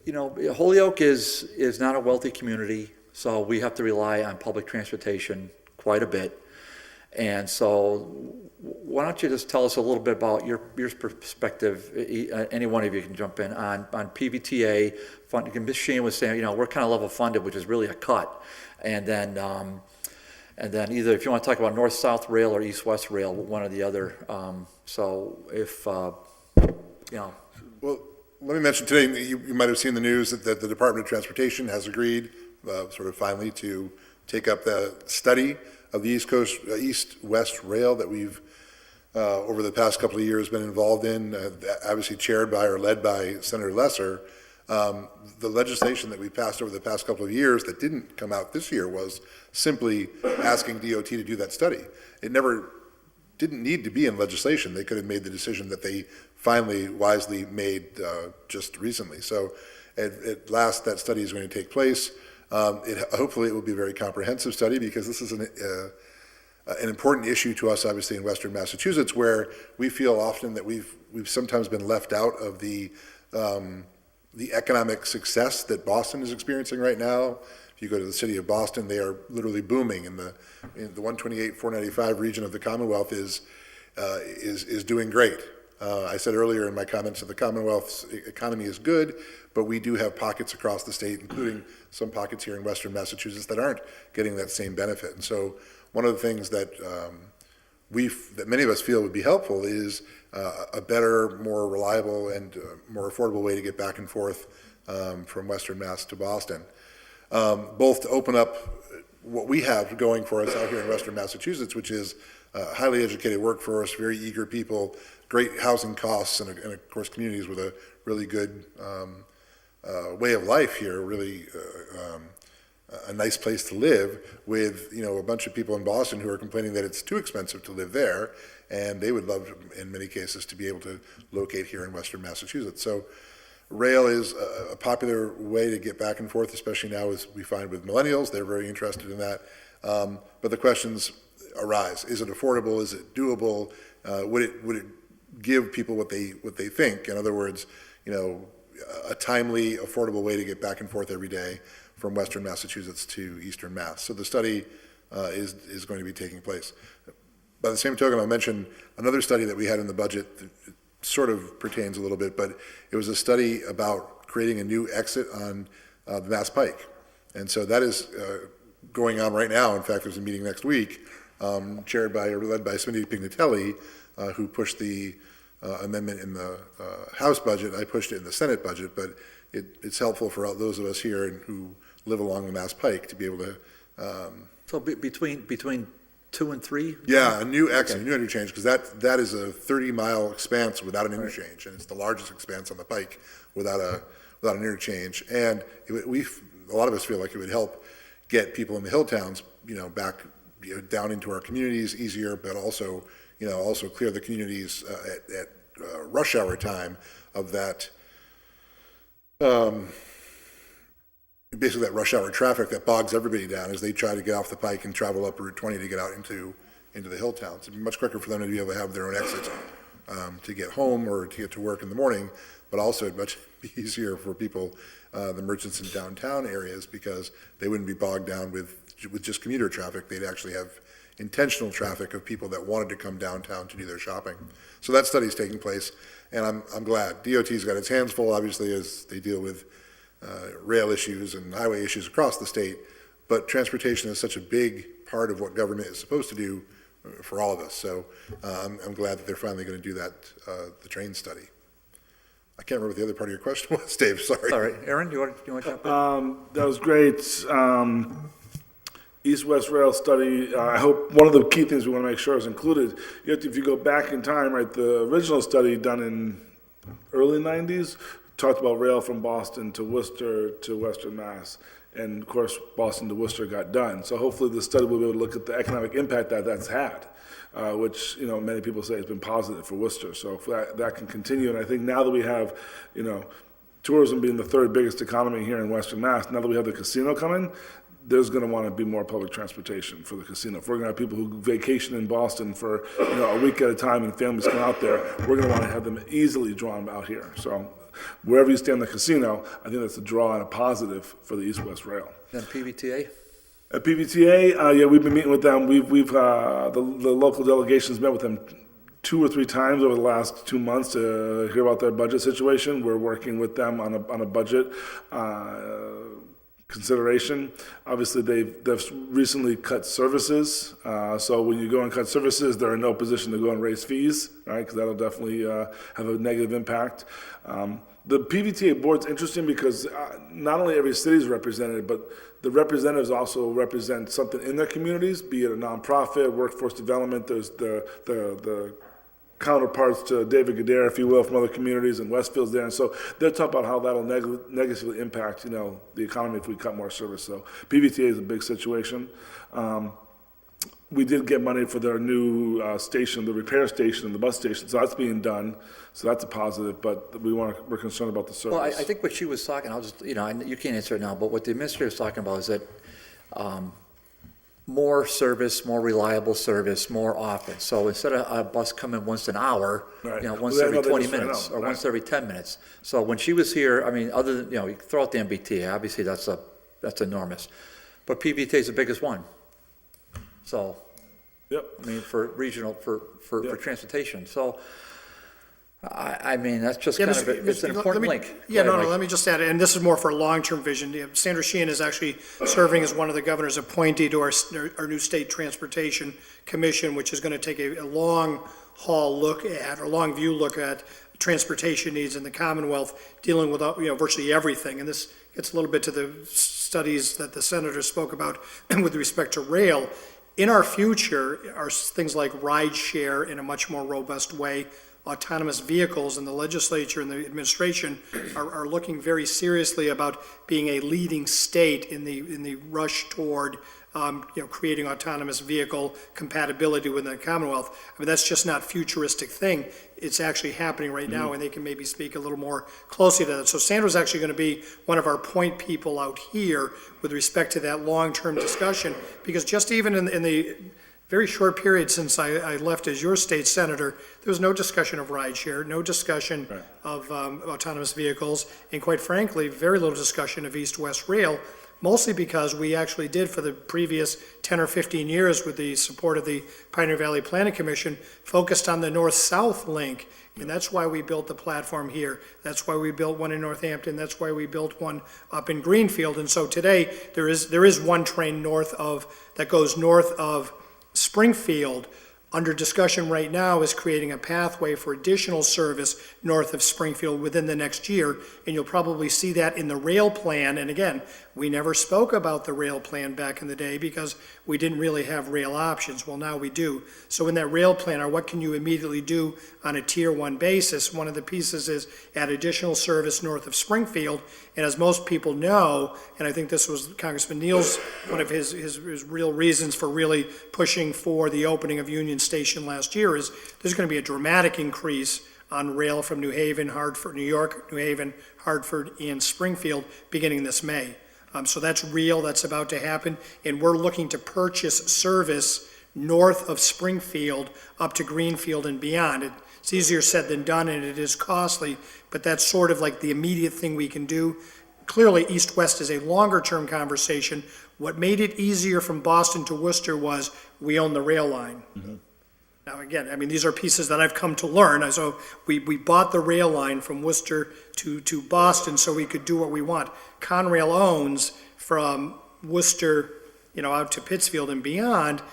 you know, Holyoke is not a wealthy community, so we have to rely on public transportation quite a bit. And so why don't you just tell us a little bit about your perspective, any one of you can jump in, on PVTA funding. Ms. Sheehan was saying, you know, we're kind of level funded, which is really a cut. And then either if you want to talk about north-south rail or east-west rail, one or the other. So if, you know. Well, let me mention today, you might have seen the news that the Department of Transportation has agreed, sort of finally, to take up the study of the east-west rail that we've, over the past couple of years, been involved in, obviously chaired by or led by Senator Lesser. The legislation that we passed over the past couple of years that didn't come out this year was simply asking DOT to do that study. It never didn't need to be in legislation. They could have made the decision that they finally wisely made just recently. So at last, that study is going to take place. Hopefully it will be a very comprehensive study, because this is an important issue to us, obviously, in Western Massachusetts, where we feel often that we've sometimes been left out of the economic success that Boston is experiencing right now. If you go to the city of Boston, they are literally booming, and the 128-495 region of the Commonwealth is doing great. I said earlier in my comments that the Commonwealth's economy is good, but we do have pockets across the state, including some pockets here in Western Massachusetts, that aren't getting that same benefit. And so one of the things that that many of us feel would be helpful is a better, more reliable, and more affordable way to get back and forth from Western Mass to Boston. Both to open up what we have going for us out here in Western Massachusetts, which is a highly educated workforce, very eager people, great housing costs, and of course communities with a really good way of life here, really a nice place to live, with a bunch of people in Boston who are complaining that it's too expensive to live there, and they would love, in many cases, to be able to locate here in Western Massachusetts. So rail is a popular way to get back and forth, especially now, as we find with millennials. They're very interested in that. But the questions arise: is it affordable? Is it doable? Would it give people what they think? In other words, a timely, affordable way to get back and forth every day from Western Massachusetts to Eastern Mass. So the study is going to be taking place. By the same token, I'll mention another study that we had in the budget that sort of pertains a little bit, but it was a study about creating a new exit on the Mass Pike. And so that is going on right now. In fact, there's a meeting next week, led by Smitty Pignatelli, who pushed the amendment in the House budget. I pushed it in the Senate budget, but it's helpful for all those of us here who live along the Mass Pike to be able to. So between 2 and 3? Yeah, a new exit, a new interchange, because that is a 30-mile expanse without an interchange, and it's the largest expanse on the Pike without an interchange. And a lot of us feel like it would help get people in the hill towns, back down into our communities easier, but also clear the communities at rush hour time of that. Basically that rush hour traffic that bogs everybody down as they try to get off the Pike and travel up Route 20 to get out into the hill towns. It'd be much quicker for them to be able to have their own exit to get home or to get to work in the morning, but also it'd much be easier for people, the merchants in downtown areas, because they wouldn't be bogged down with just commuter traffic. They'd actually have intentional traffic of people that wanted to come downtown to do their shopping. So that study is taking place, and I'm glad. DOT's got its hands full, obviously, as they deal with rail issues and highway issues across the state, but transportation is such a big part of what government is supposed to do for all of us. So I'm glad that they're finally going to do that, the train study. I can't remember what the other part of your question was, Dave, sorry. All right, Aaron, do you want to jump in? That was great. East-West Rail study, I hope one of the key things we want to make sure is included. If you go back in time, right, the original study done in early 90s talked about rail from Boston to Worcester to Western Mass. And of course, Boston to Worcester got done. So hopefully the study will be able to look at the economic impact that's had, which, many people say has been positive for Worcester. So if that can continue. And I think now that we have, tourism being the third biggest economy here in Western Mass, now that we have the casino coming, there's going to want to be more public transportation for the casino. If we're going to have people who vacation in Boston for a week at a time and families come out there, we're going to want to have them easily drawn out here. So wherever you stay in the casino, I think that's a draw and a positive for the East-West Rail. Then PVTA? At PVTA, we've been meeting with them. The local delegations met with them 2 or 3 times over the last 2 months to hear about their budget situation. We're working with them on a budget consideration. Obviously, they've recently cut services. So when you go and cut services, they're in no position to go and raise fees, right? Because that'll definitely have a negative impact. The PVTA board's interesting because not only every city is represented, but the representatives also represent something in their communities, be it a nonprofit, workforce development. There's the counterparts to David Gadare, if you will, from other communities, and Westfield's there. And so they're talking about how that'll negatively impact, the economy if we cut more service. So PVTA is a big situation. we did get money for their new station, the repair station and the bus station, so that's being done. So that's a positive, but we're concerned about the service. Well, I think what she was talking, I'll just, you can't answer it now, but what the administrator was talking about is that more service, more reliable service, more often. So instead of a bus coming once an hour, Right. once Well, every no, they 20 just ran minutes, out, or right. once every 10 minutes. So when she was here, I mean, other than, you throw out the MBTA, obviously that's enormous. But PVT is the biggest one. So, Yep. I mean, for regional, for Yeah. transportation. So, I mean, that's just Yeah, kind of, it's an important link. Yeah, Go no, ahead, no, Mike. let me just add, and this is more for long-term vision. Sandra Sheehan is actually serving as one of the governor's appointee to our new state transportation commission, which is going to take a long-haul look at, or long-view look at transportation needs in the Commonwealth, dealing with, virtually everything. And this gets a little bit to the studies that the senator spoke about with respect to rail. In our future are things like ride share in a much more robust way, autonomous vehicles, and the legislature and the administration are looking very seriously about being a leading state in the rush toward creating autonomous vehicle compatibility within the Commonwealth. I mean, that's just not a futuristic thing. It's actually happening right now, and they can maybe speak a little more closely to that. So Sandra's actually going to be one of our point people out here with respect to that long-term discussion, because just even in the very short period since I left as your state senator, there was no discussion of rideshare, no discussion of autonomous vehicles, and quite frankly, very little discussion of east-west rail, mostly because we actually did for the previous 10 or 15 years with the support of the Pioneer Valley Planning Commission, focused on the north-south link. And that's why we built the platform here. That's why we built one in Northampton. That's why we built one up in Greenfield. And so today, there is one train that goes north of Springfield. Under discussion right now is creating a pathway for additional service north of Springfield within the next year, and you'll probably see that in the rail plan. And again, we never spoke about the rail plan back in the day because we didn't really have rail options. Well, now we do. So in that rail plan, what can you immediately do on a tier 1 basis? One of the pieces is add additional service north of Springfield. And as most people know, and I think this was Congressman Neal's, one of his real reasons for really pushing for the opening of Union Station last year, is there's going to be a dramatic increase on rail from New Haven, Hartford, New York, New Haven, Hartford, and Springfield beginning this May. So that's real, that's about to happen, and we're looking to purchase service north of Springfield up to Greenfield and beyond. It's easier said than done, and it is costly, but that's sort of like the immediate thing we can do. Clearly, east-west is a longer-term conversation. What made it easier from Boston to Worcester was we own the rail line. Mm-hmm. Now, again, I mean, these are pieces that I've come to learn. So we bought the rail line from Worcester to Boston so we could do what we want. Conrail owns from Worcester, out to Pittsfield and beyond.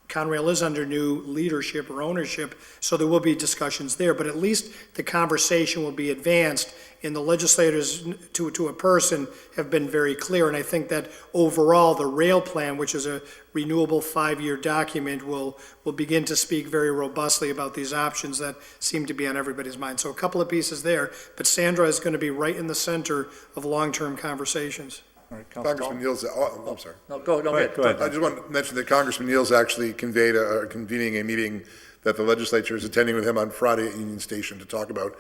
Conrail is under new leadership or ownership, so there will be discussions there, but at least the conversation will be advanced, and the legislators, to a person, have been very clear, and I think that overall, the rail plan, which is a renewable 5-year document, will begin to speak very robustly about these options that seem to be on everybody's mind. So a couple of pieces there, but Sandra is going to be right in the center of long-term conversations. All right, Councilman Congressman Dahl? Niels, I'm sorry. No, go ahead. Go ahead. I just want to mention that Congressman Niels actually convening a meeting that the legislature is attending with him on Friday at Union Station to talk about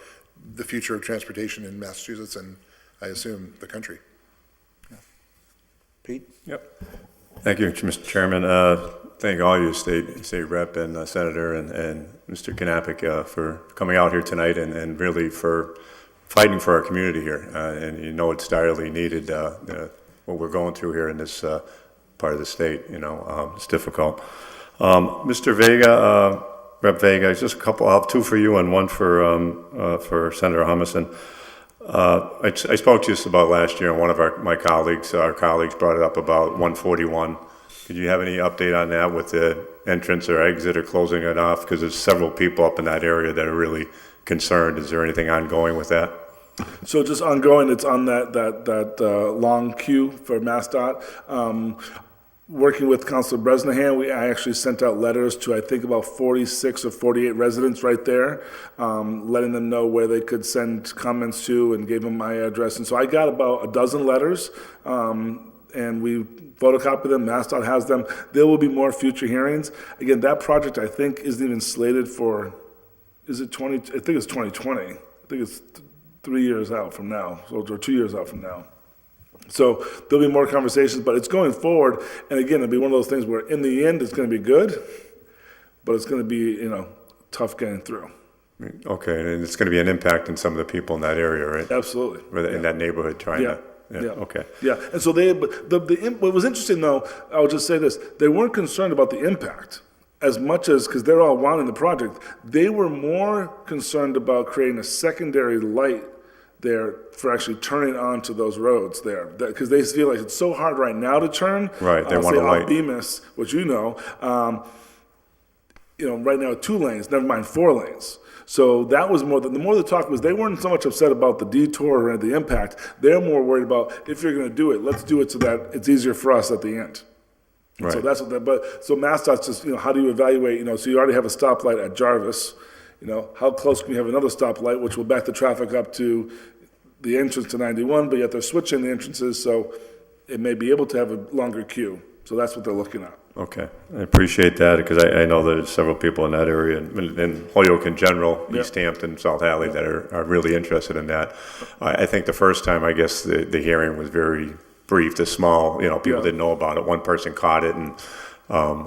the future of transportation in Massachusetts and, I assume, the country. Pete? Yep. Thank you, Mr. Chairman. Thank all you, State Rep and Senator and Mr. Knappich for coming out here tonight and really for fighting for our community here. And it's direly needed, what we're going through here in this part of the state. It's difficult. Mr. Vega, Rep. Vega, just a couple. I'll have two for you and one for Senator Humison. I spoke to you just about last year, and one of our colleagues brought it up about 141. Could you have any update on that with the entrance or exit or closing it off? Because there's several people up in that area that are really concerned. Is there anything ongoing with that? So just ongoing, it's on that long queue for MassDOT. Working with Councilor Bresnahan, I actually sent out letters to, I think, about 46 or 48 residents right there, letting them know where they could send comments to and gave them my address. And so I got about a dozen letters, and and we photocopy them, MassDOT has them. There will be more future hearings. Again, that project, I think, isn't even slated for, is it 20, I think it's 2020. I think it's 3 years out from now, or 2 years out from now. So there'll be more conversations, but it's going forward, and again, it'll be one of those things where in the end, it's gonna be good, but it's gonna be, tough getting through. Okay, and it's going to be an impact on some of the people in that area, right? Absolutely. In that neighborhood trying Yeah, to, yeah. okay. Yeah, and so what was interesting though, I'll just say this, they weren't concerned about the impact as much as, because they're all wanting the project, they were more concerned about creating a secondary light there for actually turning onto those roads there. Because they feel like it's so hard right now to turn. Right, they want say a light. off Bemis, which right now 2 lanes, never mind 4 lanes. So that was more, the more the talk was, they weren't so much upset about the detour or the impact. They're more worried about, if you're gonna do it, let's do it so that it's easier for us at the end. And so Right. that's what so MassDOT's just, how do you evaluate, so you already have a stoplight at Jarvis, how close can you have another stoplight, which will back the traffic up to the entrance to 91, but yet they're switching the entrances, so it may be able to have a longer queue. So that's what they're looking at. Okay, I appreciate that, because I know there's several people in that area, and Holyoke in general, Yeah. East Hampton, South Hadley, that are really interested in that. I think the first time, I guess, the hearing was very brief, the small, people Yeah. didn't know about it, one person caught it, and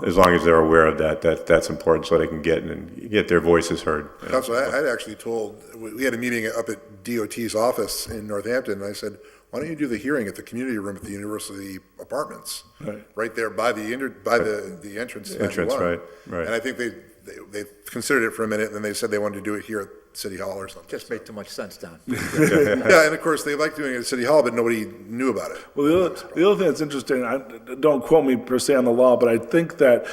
as long as they're aware of that's important, so they can get their voices heard. Council, I'd actually told, we had a meeting up at DOT's office in Northampton, and I said, why don't you do the hearing at the community room at the University Apartments? Right. There by the entrance to 91. Entrance, right. And I think they considered it for a minute, and then they said they wanted to do it here at City Hall or something. Just made too much sense, Don. Yeah, and of course, they like doing it at City Hall, but nobody knew about it. Well, the other thing that's interesting, don't quote me per se on the law, but I think that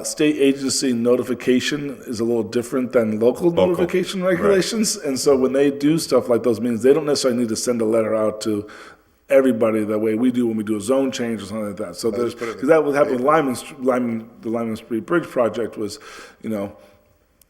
state agency notification is a little different than local notification regulations. And so when they do stuff like those meetings, they don't necessarily need to send a letter out to everybody the way we do when we do a zone change or something like that. So there's, just put it in because that would happen with the Lyman Street Bridge project was,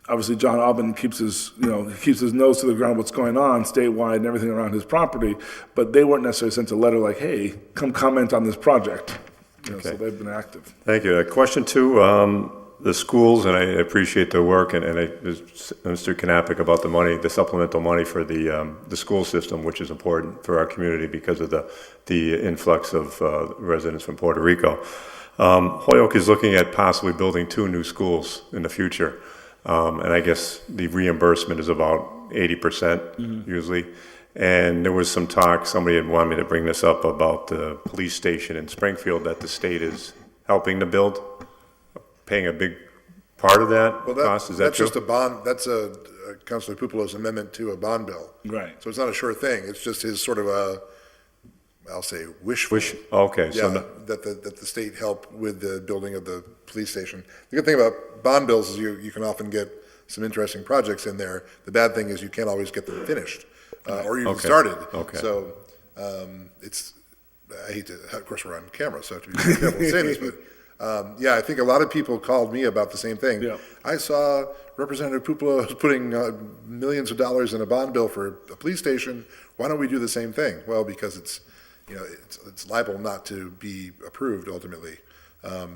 obviously John Alban keeps his nose to the ground what's going on statewide and everything around his property, but they weren't necessarily sent a letter like, hey, come comment on this project. So they've been active. Thank you. Question 2, the schools, and I appreciate their work, and Mr. Knappich about the money, the supplemental money for the school system, which is important for our community because of the influx of residents from Puerto Rico. Holyoke is looking at possibly building 2 new schools in the future. And I guess the reimbursement is about 80% usually. And there was some talk, somebody had wanted me to bring this up about the police station in Springfield that the state is helping to build, paying a big part of that cost. Is that That's true? just a bond, that's Councilor Pupelo's amendment to a bond bill. Right. So it's not a sure thing, it's just his sort of I'll say wishful. Okay, so Yeah, that the state help with the building of the police station. The good thing about bond bills is you can often get some interesting projects in there. The bad thing is you can't always get them finished, or even Okay. started. Okay. So, I hate to, of course, we're on camera, so I have to be careful to say this, but, I think a lot of people called me about the same thing. Yeah. I saw Representative Pupelo putting millions of dollars in a bond bill for a police station. Why don't we do the same thing? Well, because it's liable not to be approved ultimately. Well,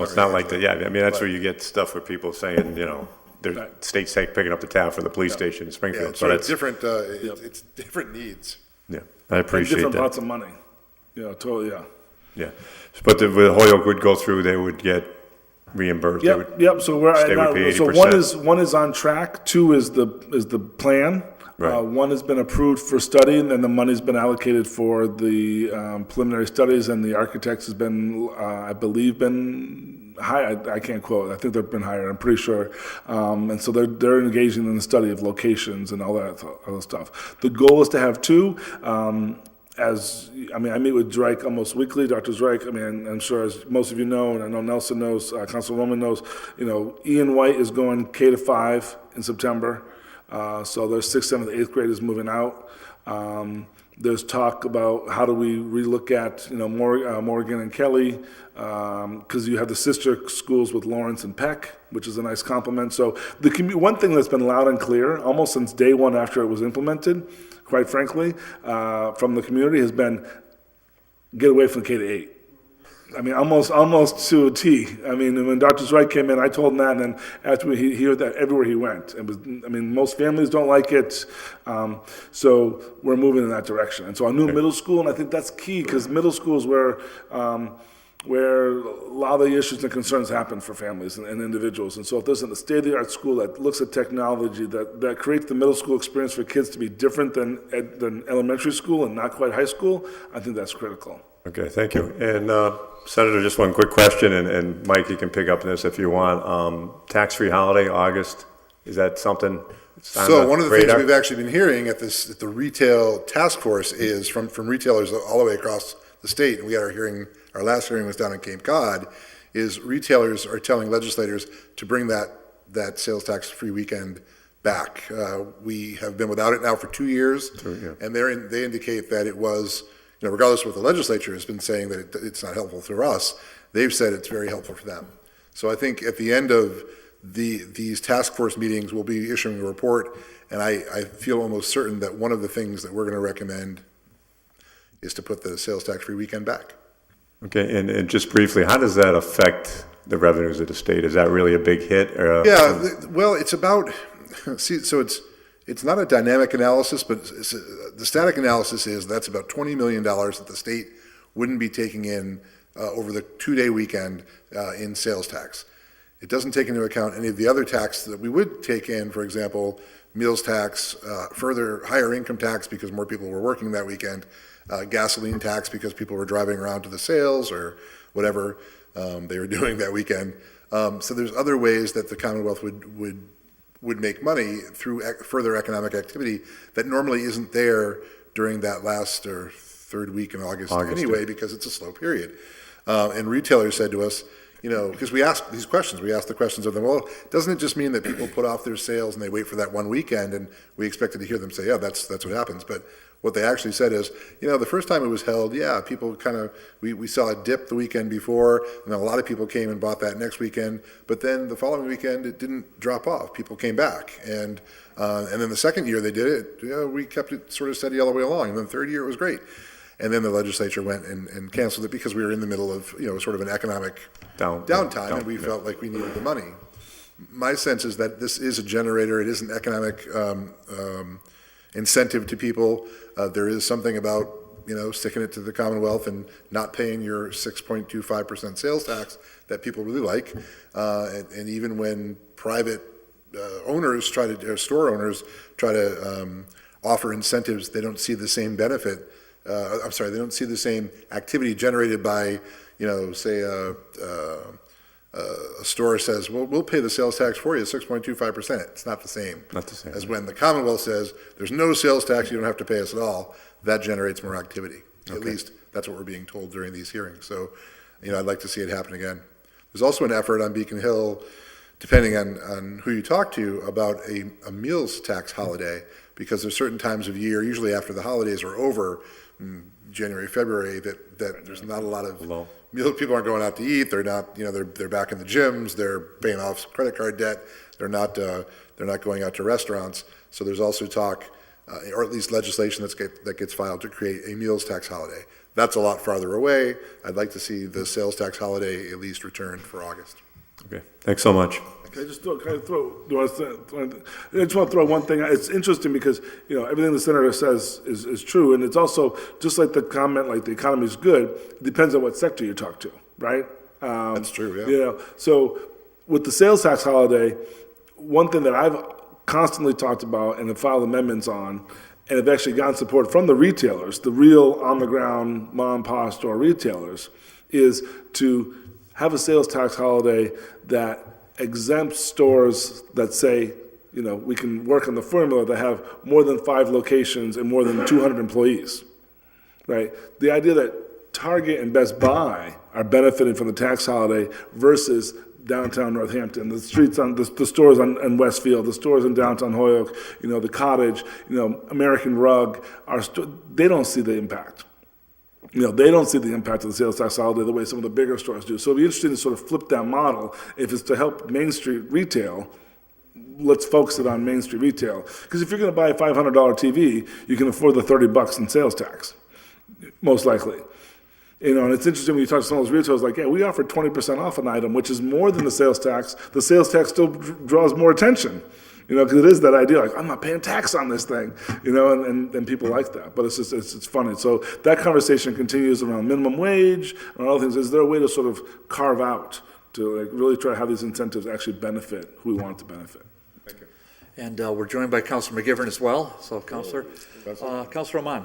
it's not like that, I mean, that's where you get stuff with people saying, the state's picking up the tab for the police station in Yeah, Springfield. it's So sort of that's, different, it's different needs. yeah, I appreciate Different that. pots of money. Totally, yeah. Yeah, but the Holyoke would go through, they would get reimbursed. They would- Yep, so we're, State would pay so 80%. one is on track, 2 is the plan. Right. 1 has been approved for study, and then the money's been allocated for the preliminary studies, and the architects has been, I believe, been hired. I can't quote, I think they've been hired, I'm pretty sure. And so they're engaging in the study of locations and all that other stuff. The goal is to have 2. I meet with Drake almost weekly, Dr. Drake. I'm sure as most of you know, and I know Nelson knows, Councilwoman knows, Ian White is going K-5 in September. So there's 6th, 7th, 8th graders moving out. There's talk about how do we relook at, Morgan and Kelly, because you have the sister schools with Lawrence and Peck, which is a nice complement. So one thing that's been loud and clear, almost since day 1 after it was implemented, quite frankly, from the community has been, get away from K to 8. I mean, almost to a T. I mean, when Dr. Zweig came in, I told him that, and then after he heard that everywhere he went. It was, I mean, most families don't like it, so we're moving in that direction. And so I knew middle school, and I think that's key, because middle school is where a lot of the issues and concerns happen for families and individuals. And so if there's a state-of-the-art school that looks at technology, that creates the middle school experience for kids to be different than elementary school and not quite high school, I think that's critical. Okay, thank you. And Senator, just one quick question, and Mike, you can pick up on this if you want. Tax-free holiday, August, is that something? that's on So one of the things radar? we've actually been hearing at the retail task force is from retailers all the way across the state, and we had our last hearing was down in Cape Cod, is retailers are telling legislators to bring that sales tax-free weekend back. We have been without it now for 2 years, and they indicate that it was, regardless of what the legislature has been saying that it's not helpful for us, they've said it's very helpful for them. So I think at the end of these task force meetings, we'll be issuing a report, and I feel almost certain that one of the things that we're going to recommend is to put the sales tax-free weekend back. Okay, and just briefly, how does that affect the revenues of the state? Is that really a big hit? Well, it's about, so it's not a dynamic analysis, but the static analysis is that's about $20 million that the state wouldn't be taking in over the 2-day weekend in sales tax. It doesn't take into account any of the other tax that we would take in, for example, meals tax, further higher income tax because more people were working that weekend, gasoline tax because people were driving around to the sales or whatever they were doing that weekend. So there's other ways that the Commonwealth would make money through further economic activity that normally isn't there during that last or third week in August anyway, because it's a slow period. And retailers said to us, because we asked these questions, we asked the questions of them, well, doesn't it just mean that people put off their sales and they wait for that one weekend? And we expected to hear them say, yeah, that's what happens. But what they actually said is, the first time it was held, people we saw a dip the weekend before, and then a lot of people came and bought that next weekend. But then the following weekend, it didn't drop off. People came back. And then the second year they did it, we kept it sort of steady all the way along. And then the third year it was great. And then the legislature went and canceled it because we were in the middle of, sort of an economic downtime, and we felt like we needed the money. My sense is that this is a generator. It is an economic incentive to people. There is something about, sticking it to the Commonwealth and not paying your 6.25% sales tax that people really like. And even when private store owners try to offer incentives, they don't see the same benefit. They don't see the same activity generated by, say a store says, well, we'll pay the sales tax for you, 6.25%. It's not the same. Not the same. As when the Commonwealth says, there's no sales tax, you don't have to pay us at all. That generates more activity. At least that's what we're being told during these hearings. So, I'd like to see it happen again. There's also an effort on Beacon Hill, depending on who you talk to, about a meals tax holiday, because there's certain times of year, usually after the holidays are over, January, February, that there's not a lot of people aren't going out to eat. They're not, they're back in the gyms. They're paying off credit card debt. They're not going out to restaurants. So there's also talk, or at least legislation that gets filed to create a meals tax holiday. That's a lot farther away. I'd like to see the sales tax holiday at least returned for August. Okay, thanks so much. I just want to throw one thing. It's interesting because, everything the senator says is true. And it's also, just like the comment, like the economy is good, it depends on what sector you talk to, right? That's true, yeah. So with the sales tax holiday, one thing that I've constantly talked about and have filed amendments on, and have actually gotten support from the retailers, the real on-the-ground mom and pop store retailers, is to have a sales tax holiday that exempt stores that say, we can work on the formula that have more than 5 locations and more than 200 employees, right? The idea that Target and Best Buy are benefiting from the tax holiday versus downtown Northampton, the streets on the stores on Westfield, the stores in downtown Holyoke, the Cottage, American Rug, they don't see the impact. They don't see the impact of the sales tax holiday the way some of the bigger stores do. So it'd be interesting to sort of flip that model. If it's to help Main Street retail, let's focus it on Main Street retail. Because if you're going to buy a $500 TV, you can afford the $30 in sales tax, most likely. You know, and it's interesting when you talk to some of those retailers, like, yeah, we offered 20% off an item, which is more than the sales tax. The sales tax still draws more attention, you know, because it is that idea, like, I'm not paying tax on this thing, you know, and people like that. But it's just, it's funny. So that conversation continues around minimum wage and all things. Is there a way to sort of carve out, to like really try to have these incentives actually benefit who we want it to benefit? And we're joined by Councilor McGivern as well, so Councilor. Councilor Oman.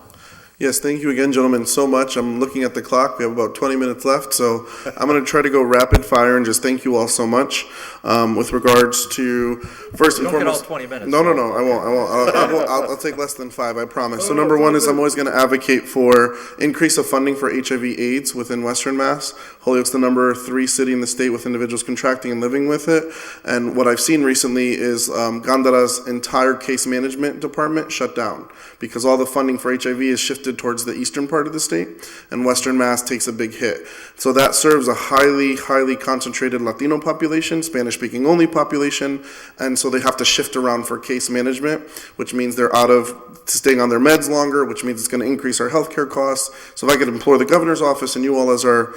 Yes, thank you again, gentlemen, so much. I'm looking at the clock. We have about 20 minutes left, so I'm going to try to go rapid fire and just thank you all so much. With regards to, first and Don't get all foremost. 20 minutes. No, I won't. I'll take less than 5, I promise. So number one is I'm always going to advocate for increase of funding for HIV/AIDS within Western Mass. Holyoke's the number 3 city in the state with individuals contracting and living with it. And what I've seen recently is Gandhara's entire case management department shut down because all the funding for HIV is shifted towards the eastern part of the state, and Western Mass takes a big hit. So that serves a highly concentrated Latino population, Spanish-speaking only population, and so they have to shift around for case management, which means they're out of staying on their meds longer, which means it's going to increase our healthcare costs. So if I could implore the governor's office and you all as our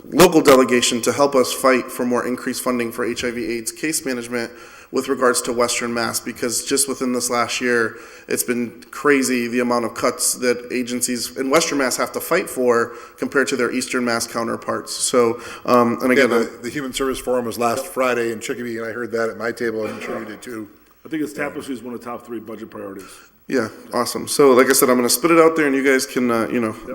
local delegation to help us fight for more increased funding for HIV/AIDS case management with regards to Western Mass, because just within this last year, it's been crazy the amount of cuts that agencies in Western Mass have to fight for compared to their Eastern Mass counterparts. So, and again, The Human Service Forum was last Friday in Chicopee, and I heard that at my table, and I'm sure you did too. I think it's tapestry is one of the top 3 budget priorities. yeah, awesome. So, like I said, I'm going to spit it out there, and you guys can,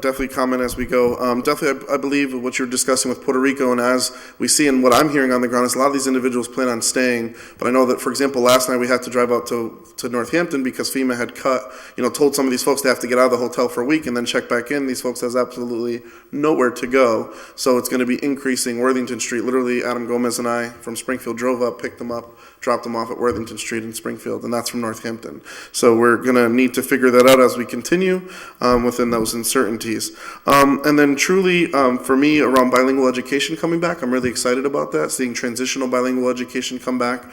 definitely comment as we go. Definitely, I believe what you're discussing with Puerto Rico, and as we see and what I'm hearing on the ground is a lot of these individuals plan on staying. But I know that, for example, last night we had to drive out to Northampton because FEMA had told some of these folks they have to get out of the hotel for a week and then check back in. These folks has absolutely nowhere to go. So it's going to be increasing Worthington Street. Literally, Adam Gomez and I from Springfield drove up, picked them up, dropped them off at Worthington Street in Springfield, and that's from Northampton. So we're going to need to figure that out as we continue within those uncertainties. And then truly, for me, around bilingual education coming back, I'm really excited about that, seeing transitional bilingual education come back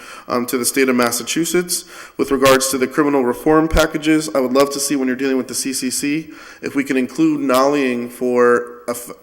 to the state of Massachusetts. With regards to the criminal reform packages, I would love to see when you're dealing with the CCC, if we can include nollying for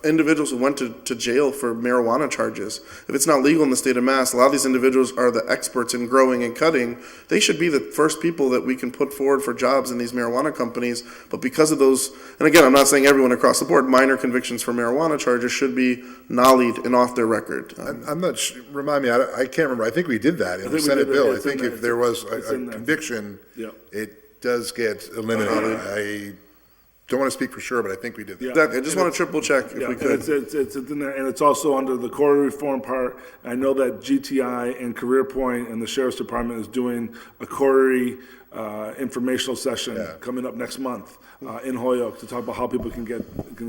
individuals who went to jail for marijuana charges. If it's not legal in the state of Mass, a lot of these individuals are the experts in growing and cutting. They should be the first people that we can put forward for jobs in these marijuana companies. But because of those, and again, I'm not saying everyone across the board, minor convictions for marijuana charges should be nollied and off their record. I'm not, remind me, I can't remember, I think we did that in the think we Senate did it. bill. I It's in think there. if there was It's a in there. conviction, Yeah. it does get eliminated. I don't want to speak for sure, but I think we did that. That, I just want to triple check if Yeah, we and could. it's in there, and it's also under the quarry reform part. I know that GTI and Career Point and the Sheriff's Department is doing a quarry informational session coming up next month in Holyoke to talk about how people can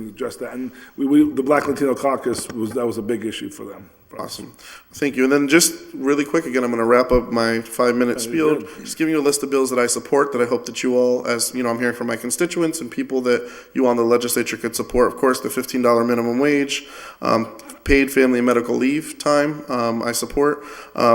address that. And the Black Latino Caucus was a big issue for them. Awesome. Thank you. And then just really quick, again, I'm going to wrap up my 5-minute spiel, just giving you a list of bills that I support that I hope that you all, as you know, I'm hearing from my constituents and people that you on the legislature could support. Of course, the $15 minimum wage, paid family and medical leave time, I support.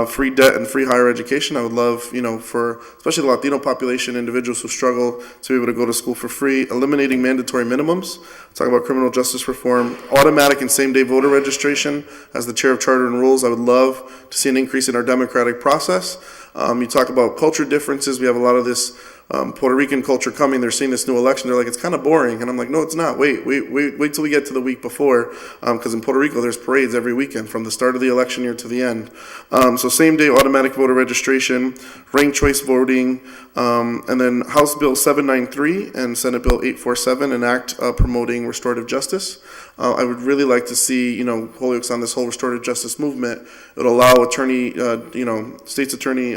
Free debt and free higher education. I would love, for especially the Latino population, individuals who struggle to be able to go to school for free. Eliminating mandatory minimums. Talk about criminal justice reform. Automatic and same-day voter registration. As the chair of Charter and Rules, I would love to see an increase in our democratic process. You talk about culture differences. We have a lot of this Puerto Rican culture coming. They're seeing this new election. They're like, it's kind of boring. And I'm like, no, it's not. Wait till we get to the week before. Because in Puerto Rico, there's parades every weekend from the start of the election year to the end. So same day automatic voter registration, ranked choice voting, and then House Bill 793 and Senate Bill 847, an act promoting restorative justice. I would really like to see, Holyoke's on this whole restorative justice movement. It will allow state's attorney,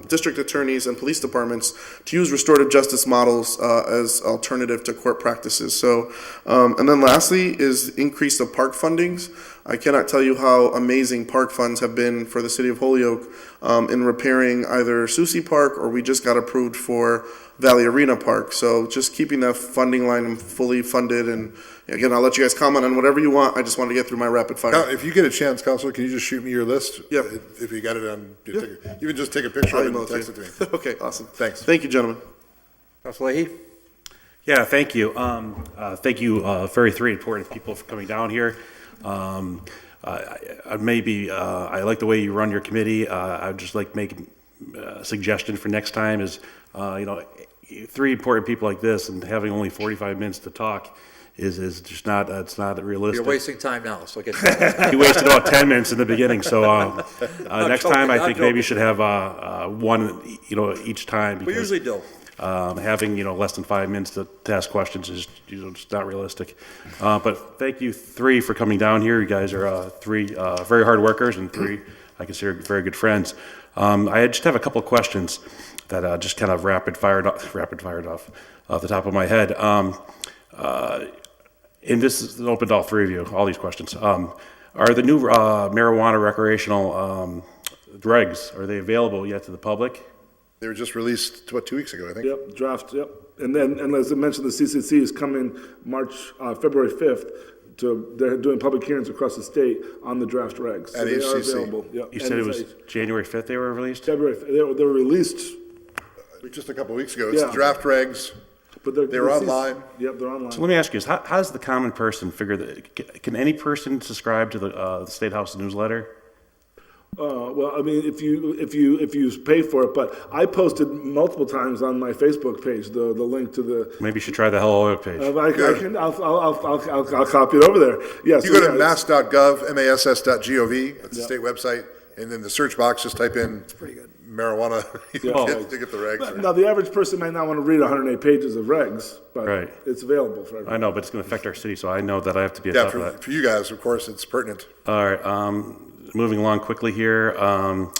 district attorneys, and police departments to use restorative justice models as alternative to court practices. So, and then lastly is increase of park fundings. I cannot tell you how amazing park funds have been for the city of Holyoke in repairing either Susie Park, or we just got approved for Valley Arena Park. So just keeping that funding line fully funded. And again, I'll let you guys comment on whatever you want. I just want to get through my rapid fire. Now, if you get a chance, Counselor, can you just shoot me your list? Yeah. If you got it on, even just take a picture of it and text it to me. Okay, awesome. Thanks. Thank you, gentlemen. Councilor Leahy? Yeah, thank you. Thank you, very three important people for coming down here. I like the way you run your committee. I'd just like to make a suggestion for next time is, three important people like this and having only 45 minutes to talk is just not, it's not realistic. You're wasting time now, so get started. You wasted about 10 minutes in the beginning, so next time I not think maybe joking. you should have one, each time. We because, usually do. having, less than 5 minutes to ask questions is, just not realistic. But thank you three for coming down here. You guys are three very hard workers and three I consider very good friends. I just have a couple of questions that just kind of rapid fired off the top of my head. And this is open to all three of you, all these questions. Are the new marijuana recreational regs, are they available yet to the public? They were just released, 2 weeks ago, I think. Yep, draft, yep. And as I mentioned, the CCC is coming February 5th they're doing public hearings across the state on the draft regs. So At they are HCC. available. Yep. You said it was January 5th they were released? February, they were released, Just a couple weeks ago. It's the Yeah. draft regs. but They're online. Yep, they're online. So let me ask you this, how does the common person figure that, can any person subscribe to the State House newsletter? Well, I mean, if you pay for it, but I posted multiple times on my Facebook page the link to the. Maybe you should try the Hello web page. I'll copy it over there. Yes. You go to mass.gov, mass.gov, that's the state website, and then the search box, just type in marijuana to get the regs. Now, the average person might not want to read 108 pages of regs, but Right. it's available for I everyone. know, but it's going to affect our city, so I know that I have to be on Yeah, top of that. for you guys, of course, it's pertinent. All right, moving along quickly here. One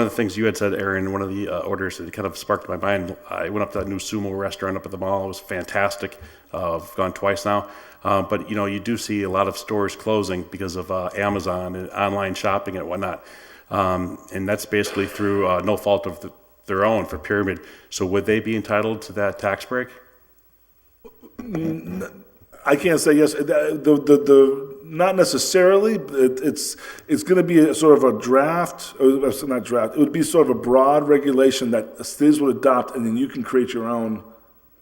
of the things you had said, Aaron, one of the orders that kind of sparked my mind, I went up to that new sumo restaurant up at the mall. It was fantastic. I've gone twice now. But, you do see a lot of stores closing because of Amazon and online shopping and whatnot. And that's basically through no fault of their own for Pyramid. So would they be entitled to that tax break? I can't say yes. Not necessarily. It's going to be a sort of a draft, or not draft. It would be sort of a broad regulation that cities would adopt, and then you can create your own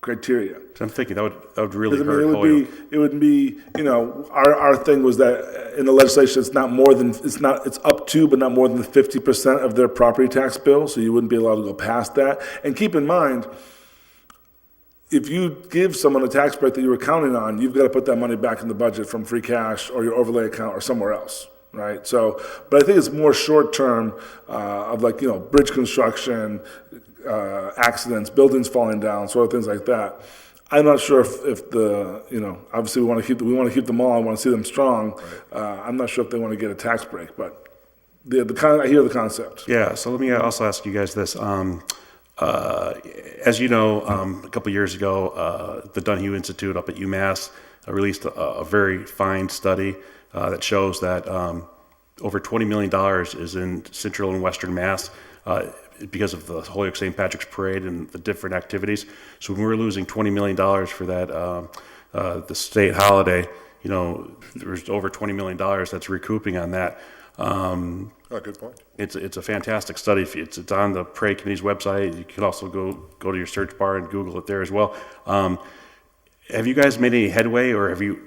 criteria. So I'm thinking that would really Because, I hurt mean, Holyoke. it would be, our thing was that in the legislation, it's up to, but not more than 50% of their property tax bill, so you wouldn't be allowed to go past that. And keep in mind, if you give someone a tax break that you were counting on, you've got to put that money back in the budget from free cash or your overlay account or somewhere else, right? So, but I think it's more short-term of like, bridge construction, accidents, buildings falling down, sort of things like that. I'm not sure if the, obviously we want to keep them all. I want to see them strong. I'm not sure if they want to get a tax break, but I hear the concept. Yeah, so let me also ask you guys this. As you know, a couple of years ago, the Dunhue Institute up at UMass released a very fine study that shows that over $20 million is in central and western Mass because of the Holyoke St. Patrick's Parade and the different activities. So when we're losing $20 million for that, the state holiday, there's over $20 million that's recouping on that. Good point. It's a fantastic study. It's on the Parade Committee's website. You can also go to your search bar and Google it there as well. Have you guys made any headway, or have you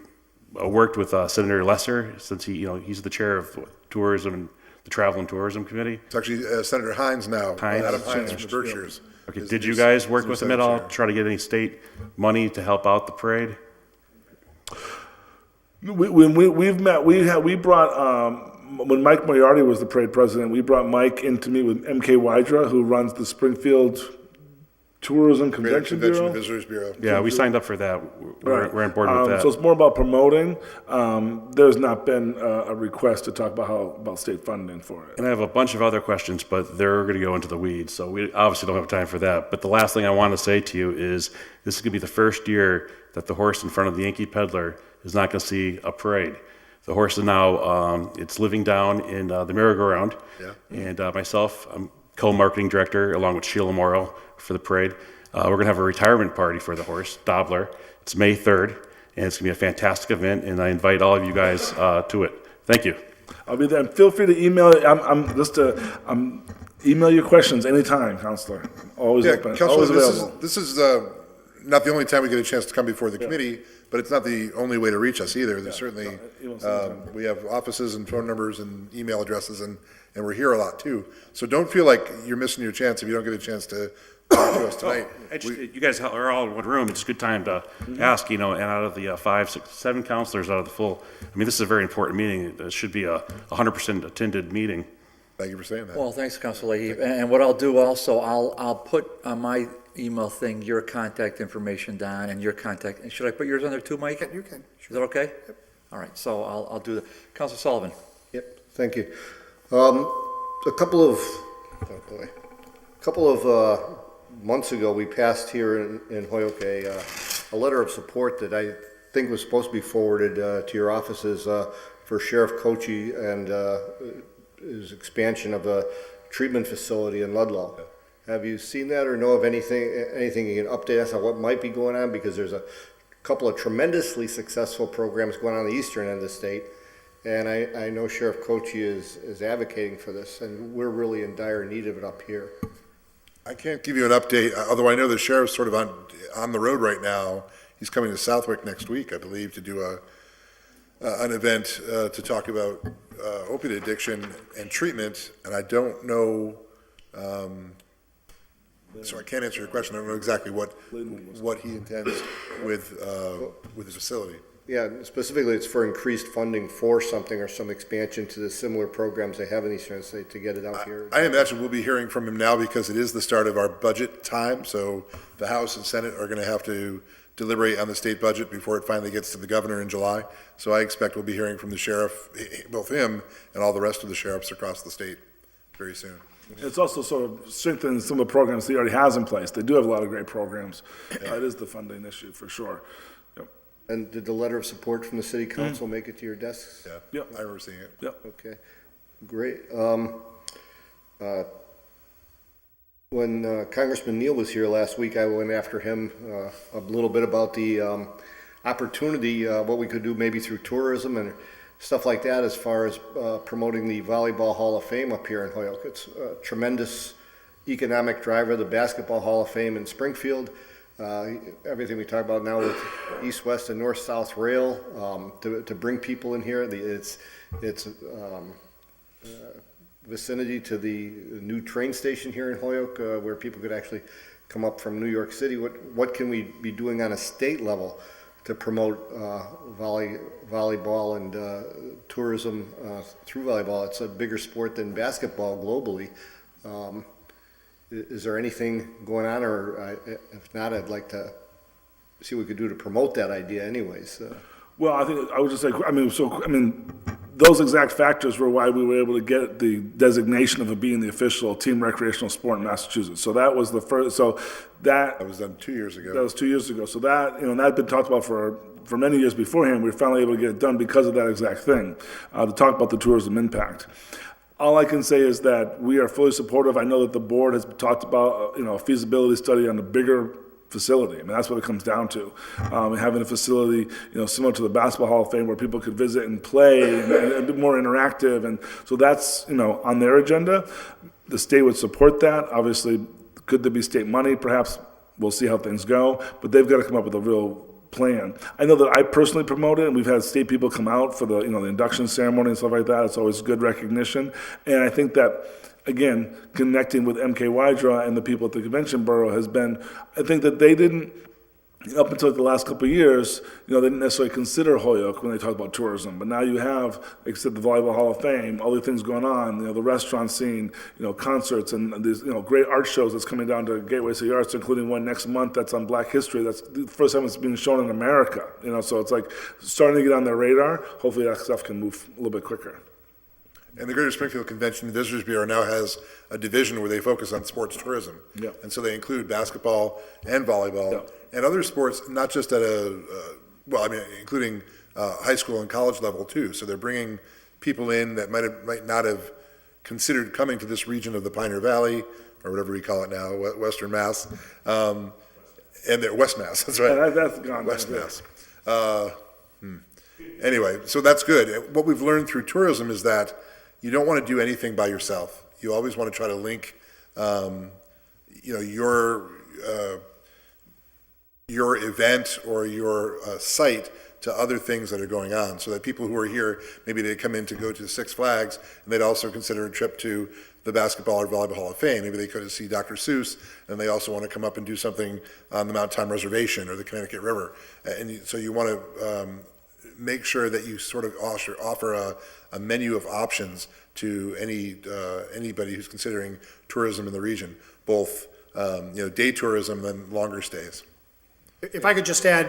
worked with Senator Lesser, since he's the chair of tourism and the Travel and Tourism Committee? It's actually Senator Hines now, Hines? Adam Hines from the Berkshires. Okay, is- did you is- guys work is with the him at all? Senate chair. Try to get any state money to help out the parade? We brought, when Mike Moriarty was the parade president, we brought Mike in to meet with MK Wydra, who runs the Springfield Tourism Convention Convention Bureau. Visitors Bureau. Yeah, we signed up for that. We're on board with that. So it's more about promoting. There's not been a request to talk about state funding for it. And I have a bunch of other questions, but they're going to go into the weeds, so we obviously don't have time for that. But the last thing I want to say to you is this is going to be the first year that the horse in front of the Yankee Peddler is not going to see a parade. The horse is now, it's living down in the merry-go-round. Yeah. And myself, I'm co-marketing director along with Sheila Morrow for the parade. We're going to have a retirement party for the horse, Dobler. It's May 3rd, and it's going to be a fantastic event, and I invite all of you guys to it. Thank you. I'll be there. And feel free to email. Email your questions anytime, Counselor. Always Yeah, open. Councilor, Always available. this is not the only time we get a chance to come before the committee, but it's not the only way to reach us either. There's certainly, we have offices and phone numbers and email addresses, and we're here a lot too. So don't feel like you're missing your chance if you don't get a chance to talk to us tonight. You guys are all in one room, it's a good time to ask, and out of the 5, 6, 7 counselors out of the full, I mean, this is a very important meeting. It should be a 100% attended meeting. Thank you for saying that. Well, thanks, Council Leahy. And what I'll do also, I'll put on my email thing your contact information down and your contact, and should I put yours on there too, Mike? You can. Is that okay? Yep. All right, so I'll do that. Council Sullivan? Yep, thank you. A couple of months ago, we passed here in Holyoke a letter of support that I think was supposed to be forwarded to your offices for Sheriff Cochi and his expansion of a treatment facility in Ludlow. Have you seen that or know of anything you can update us on what might be going on? Because there's a couple of tremendously successful programs going on the eastern end of the state. And I know Sheriff Cochi is advocating for this, and we're really in dire need of it up here. I can't give you an update, although I know the sheriff's sort of on the road right now. He's coming to Southwick next week, I believe, to do an event to talk about opiate addiction and treatment, and I don't know, so I can't answer your question. I don't know exactly what he intends with his facility. Yeah, specifically, it's for increased funding for something or some expansion to the similar programs they have in the eastern state to get it out here. I imagine we'll be hearing from him now because it is the start of our budget time, so the House and Senate are going to have to deliberate on the state budget before it finally gets to the governor in July. So I expect we'll be hearing from the sheriff, both him and all the rest of the sheriffs across the state very soon. It's also sort of strengthening some of the programs he already has in place. They do have a lot of great programs. It is the funding issue, for sure. Yep. And did the letter of support from the city council make it to your desks? Yeah, Yep. I remember seeing it. Yep. Okay, great. When Congressman Neal was here last week, I went after him a little bit about the opportunity, what we could do maybe through tourism and stuff like that as far as promoting the Volleyball Hall of Fame up here in Holyoke. It's a tremendous economic driver, the Basketball Hall of Fame in Springfield. Everything we talk about now with east-west and north-south rail to bring people in here. It's vicinity to the new train station here in Holyoke, where people could actually come up from New York City. What can we be doing on a state level to promote volleyball and tourism through volleyball? It's a bigger sport than basketball globally. Is there anything going on, or if not, I'd like to see what we could do to promote that idea anyways. Well, I think I would just say, those exact factors were why we were able to get the designation of it being the official team recreational sport in Massachusetts. So that was the first, That was done 2 years ago. That was 2 years ago. So that, and that had been talked about for many years beforehand. We were finally able to get it done because of that exact thing, to talk about the tourism impact. All I can say is that we are fully supportive. I know that the board has talked about, a feasibility study on the bigger facility. I mean, that's what it comes down to. Having a facility, similar to the Basketball Hall of Fame where people could visit and play and a bit more interactive. And so that's, on their agenda. The state would support that. Obviously, could there be state money? Perhaps we'll see how things go, but they've got to come up with a real plan. I know that I personally promote it, and we've had state people come out for the, the induction ceremony and stuff like that. It's always good recognition. And I think that, again, connecting with MK Wydra and the people at the Convention Bureau has been, I think that they didn't, up until the last couple of years, they didn't necessarily consider Holyoke when they talked about tourism. But now you have, like I said, the Volleyball Hall of Fame, all the things going on, the restaurant scene, concerts and these, great art shows that's coming down to Gateway City Arts, including one next month that's on Black History. That's the first time it's being shown in America, so it's like starting to get on their radar. Hopefully that stuff can move a little bit quicker. And the Greater Springfield Convention and Visitors Bureau now has a division where they focus on sports tourism. Yeah. And so they include basketball and volleyball Yeah. and other sports, not just at including high school and college level too. So they're bringing people in that might not have considered coming to this region of the Pioneer Valley, or whatever we call it now, Western Mass, and they're West Mass, that's right. Yeah, that's gone. West Mass. Anyway, so that's good. What we've learned through tourism is that you don't want to do anything by yourself. You always want to try to link, your your event or your site to other things that are going on, so that people who are here, maybe they come in to go to Six Flags, and they'd also consider a trip to the Basketball or Volleyball Hall of Fame. Maybe they could see Dr. Seuss, and they also want to come up and do something on the Mount Time Reservation or the Connecticut River. So you want to make sure that you sort of offer a menu of options to anybody who's considering tourism in the region, both day tourism and longer stays. If I could just add,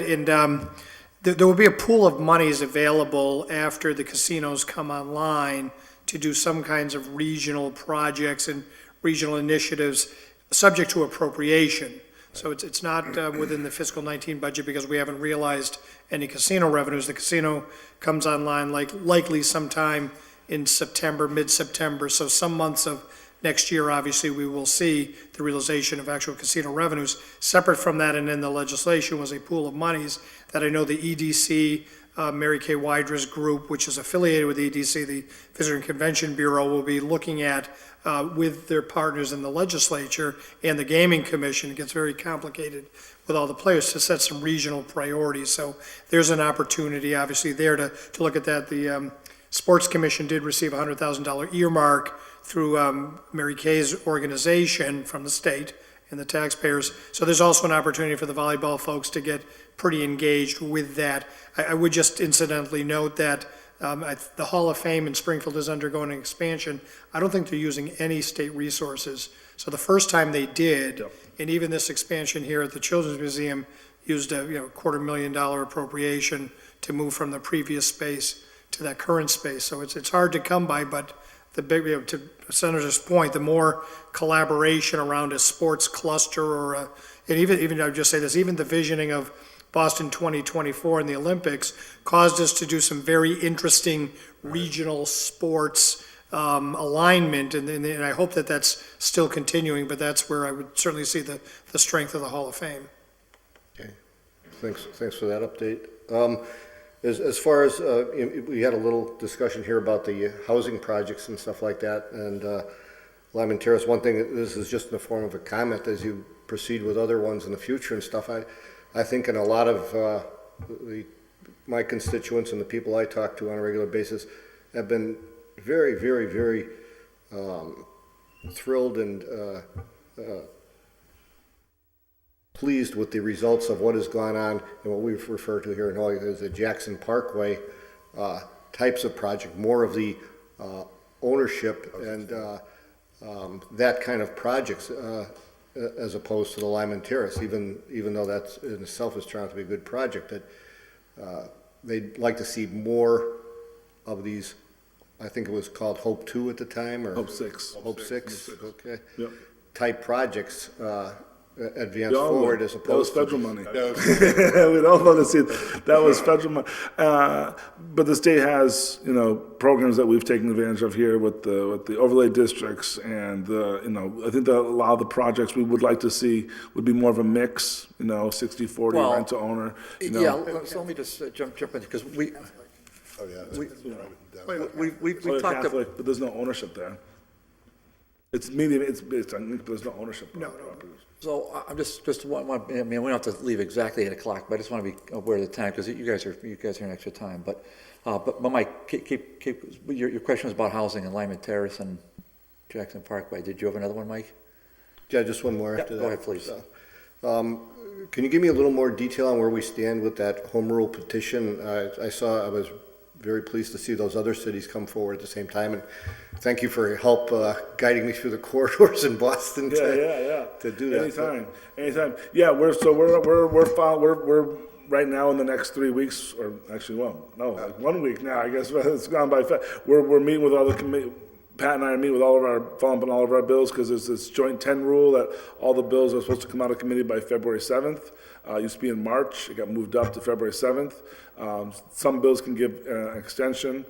there will be a pool of monies available after the casinos come online to do some kinds of regional projects and regional initiatives, subject to appropriation. So it's not within the fiscal 19 budget because we haven't realized any casino revenues. The casino comes online likely sometime in September, mid-September. So some months of next year, obviously, we will see the realization of actual casino revenues. Separate from that, and in the legislation, was a pool of monies that I know the EDC, Mary Kay Wydra's group, which is affiliated with EDC, the Visitor and Convention Bureau, will be looking at with their partners in the legislature and the Gaming Commission. It gets very complicated with all the players to set some regional priorities. So there's an opportunity, obviously, there to look at that. The Sports Commission did receive a $100,000 earmark through Mary Kay's organization from the state and the taxpayers. So there's also an opportunity for the volleyball folks to get pretty engaged with that. I would just incidentally note that the Hall of Fame in Springfield is undergoing an expansion. I don't think they're using any state resources. So the first time they did, and even this expansion here at the Children's Museum used a $250,000 appropriation to move from the previous space to that current space. So it's hard to come by, but the big, to Senator's point, the more collaboration around a sports cluster or and even I would just say this, even the visioning of Boston 2024 and the Olympics caused us to do some very interesting regional sports alignment, and I hope that that's still continuing, but that's where I would certainly see the strength of the Hall of Fame. Okay, thanks for that update. As far as, we had a little discussion here about the housing projects and stuff like that, and Lyman Terrace, one thing, this is just in the form of a comment, as you proceed with other ones in the future and stuff, I think in a lot of my constituents and the people I talk to on a regular basis have been very, very, very thrilled and pleased with the results of what has gone on and what we've referred to here in Holyoke as the Jackson Parkway types of project, more of the ownership and that kind of projects as opposed to the Lyman Terrace, even though that's in itself is turned out to be a good project, that they'd like to see more of these. I think it was called Hope 2 at the time, or Hope 6. Hope 6, okay. Yep. Type projects advance forward as opposed that was federal money. No. We'd all love to see it. That was federal money. But the state has, programs that we've taken advantage of here with the overlay districts, and I think that a lot of the projects we would like to see would be more of a mix, 60-40 Well, rent to owner. Yeah, so let me just jump in, because we've talked about. Catholic, but there's no ownership there. It's medium. It's there's no ownership. No. So I'm just want, I mean, we don't have to leave exactly 8 o'clock, but I just want to be aware of the time, because you guys are in extra time. But Mike, keep your question was about housing in Lyman Terrace and Jackson Parkway. Did you have another one, Mike? Yeah, just one more after that. Go ahead, please. Can you give me a little more detail on where we stand with that home rule petition? I was very pleased to see those other cities come forward at the same time, and thank you for your help guiding me through the corridors in Boston to do that. Anytime. Yeah, we're right now in the next 3 weeks, or actually, 1 week now. I guess it's gone by fast. We're meeting with all the committee. Pat and I are meeting with following up on all of our bills, because there's this joint 10 rule that all the bills are supposed to come out of committee by February 7th. It used to be in March. It got moved up to February 7th. Some bills can give an extension,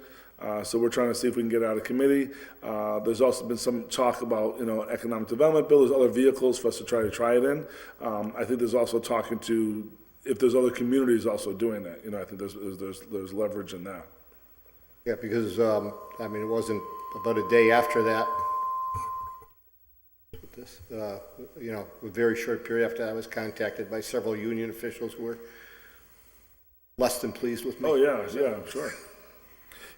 so we're trying to see if we can get out of committee. There's also been some talk about, economic development bill. There's other vehicles for us to try it in. I think there's also talking to if there's other communities also doing that. I think there's leverage in that. Yeah, because, it wasn't about a day after that. this. You know, a very short period after that, I was contacted by several union officials who were less than pleased with me. Oh, yeah, sure.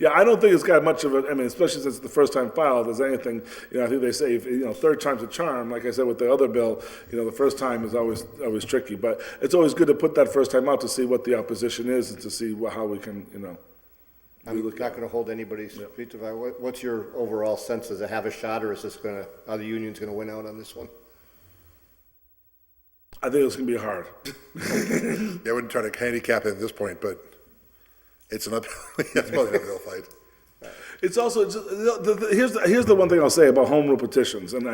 Yeah, I don't think it's got much of a, I mean, especially since it's the first time filed, as anything, you know, I think they say, you know, third time's a charm. Like I said with the other bill, you know, the first time is always tricky. But it's always good to put that first time out to see what the opposition is and to see how we can, you know. I'm not going to hold anybody's feet to fire. What's your overall sense? Does it have a shot, or is this going to, are the unions going to win out on this one? I think it's going to be hard. I wouldn't try to handicap it at this point, but it's an it's probably an uphill fight. It's also, here's the one thing I'll say about home rule petitions, and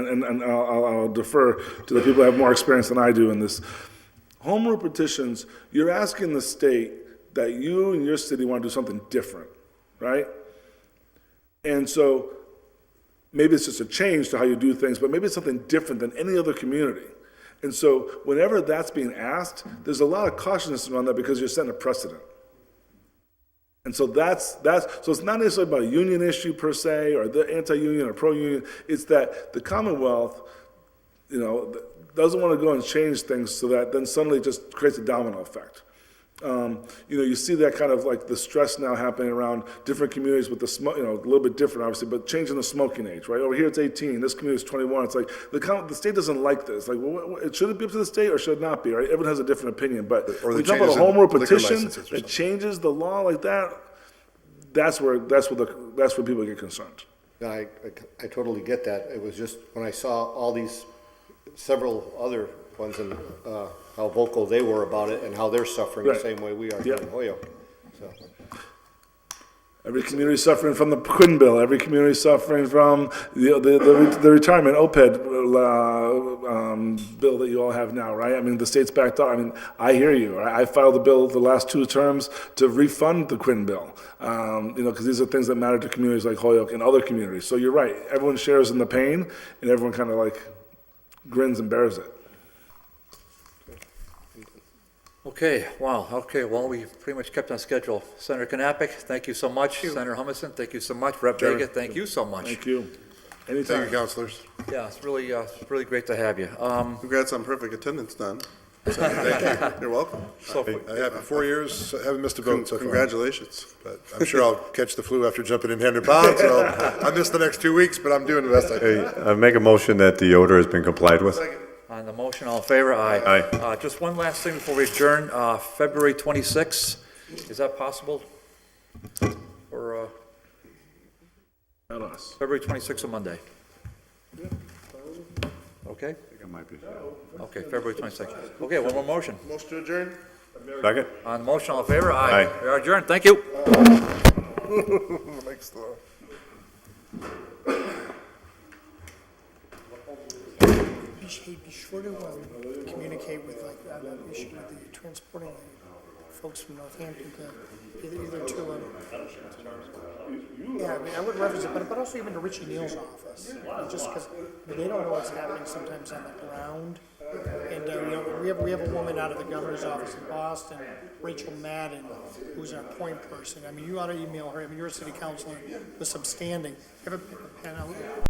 I'll defer to the people who have more experience than I do in this. Home rule petitions, you're asking the state that you and your city want to do something different, right? And so maybe it's just a change to how you do things, but maybe it's something different than any other community. And so whenever that's being asked, there's a lot of cautiousness around that because you're setting a precedent. And so so it's not necessarily about a union issue per se, or the anti-union or pro-union. It's that the Commonwealth, you know, doesn't want to go and change things so that then suddenly it just creates a domino effect. You know, you see that kind of like the stress now happening around different communities with the smoke, you know, a little bit different obviously, but changing the smoking age, right? Over here it's 18, this community is 21. It's like the state doesn't like this. Like, well, should it be up to the state or should it not be, right? Everyone has a different opinion, but Or the when you talk about a changes in home rule liquor petition licenses or that something. changes the law like that, that's where people get concerned. No, I totally get that. It was just when I saw all these, several other ones, and how vocal they were about it and how they're suffering the Right. same way we are here in Yeah. Holyoke. So, Every community suffering from the Quinn bill. Every community suffering from the retirement OPED bill that you all have now, right? I mean, the state's backed up. I mean, I hear you. I filed a bill the last 2 terms to refund the Quinn bill. You know, because these are things that matter to communities like Holyoke and other communities. So you're right. Everyone shares in the pain, and everyone kind of like grins and bears it. Okay, wow, okay, well, we pretty much kept on schedule. Senator Knappich, thank you so much. Senator Humison, thank you so much. Rep. Vega, thank you so much. Thank you. Thank Anytime. you, counselors. Yeah, it's really great to have you. Congrats on perfect attendance, Don. Thank you. You're welcome. So, I have 4 years, haven't missed a vote so far. Congratulations. But I'm sure I'll catch the flu after jumping in 100 pounds, so I missed the next 2 weeks, but I'm doing the best I can. Hey, I make a motion that the odor has been complied with. on the motion, all in favor? Aye. Aye. Just one last thing before we adjourn, February 26th, is that possible? Or, Not us. February 26th, a Monday? Okay? I think it might be. Okay, February 26th. Okay, one more motion. Motion to adjourn? Second? On the motion, all in favor? Aye. Aye. We are adjourned, thank you. Makes the- Be sure to communicate with, like, that issue with the transporting the folks from Northampton to either to, yeah, I mean, I would reference it, but also even to Richie Neal's office, just because they don't know what's happening sometimes on the ground. And, you know, we have a woman out of the governor's office in Boston, Rachel Madden, who's our point person. I mean, you ought to email her. I mean, you're a city councilor with some standing. Have a pen out.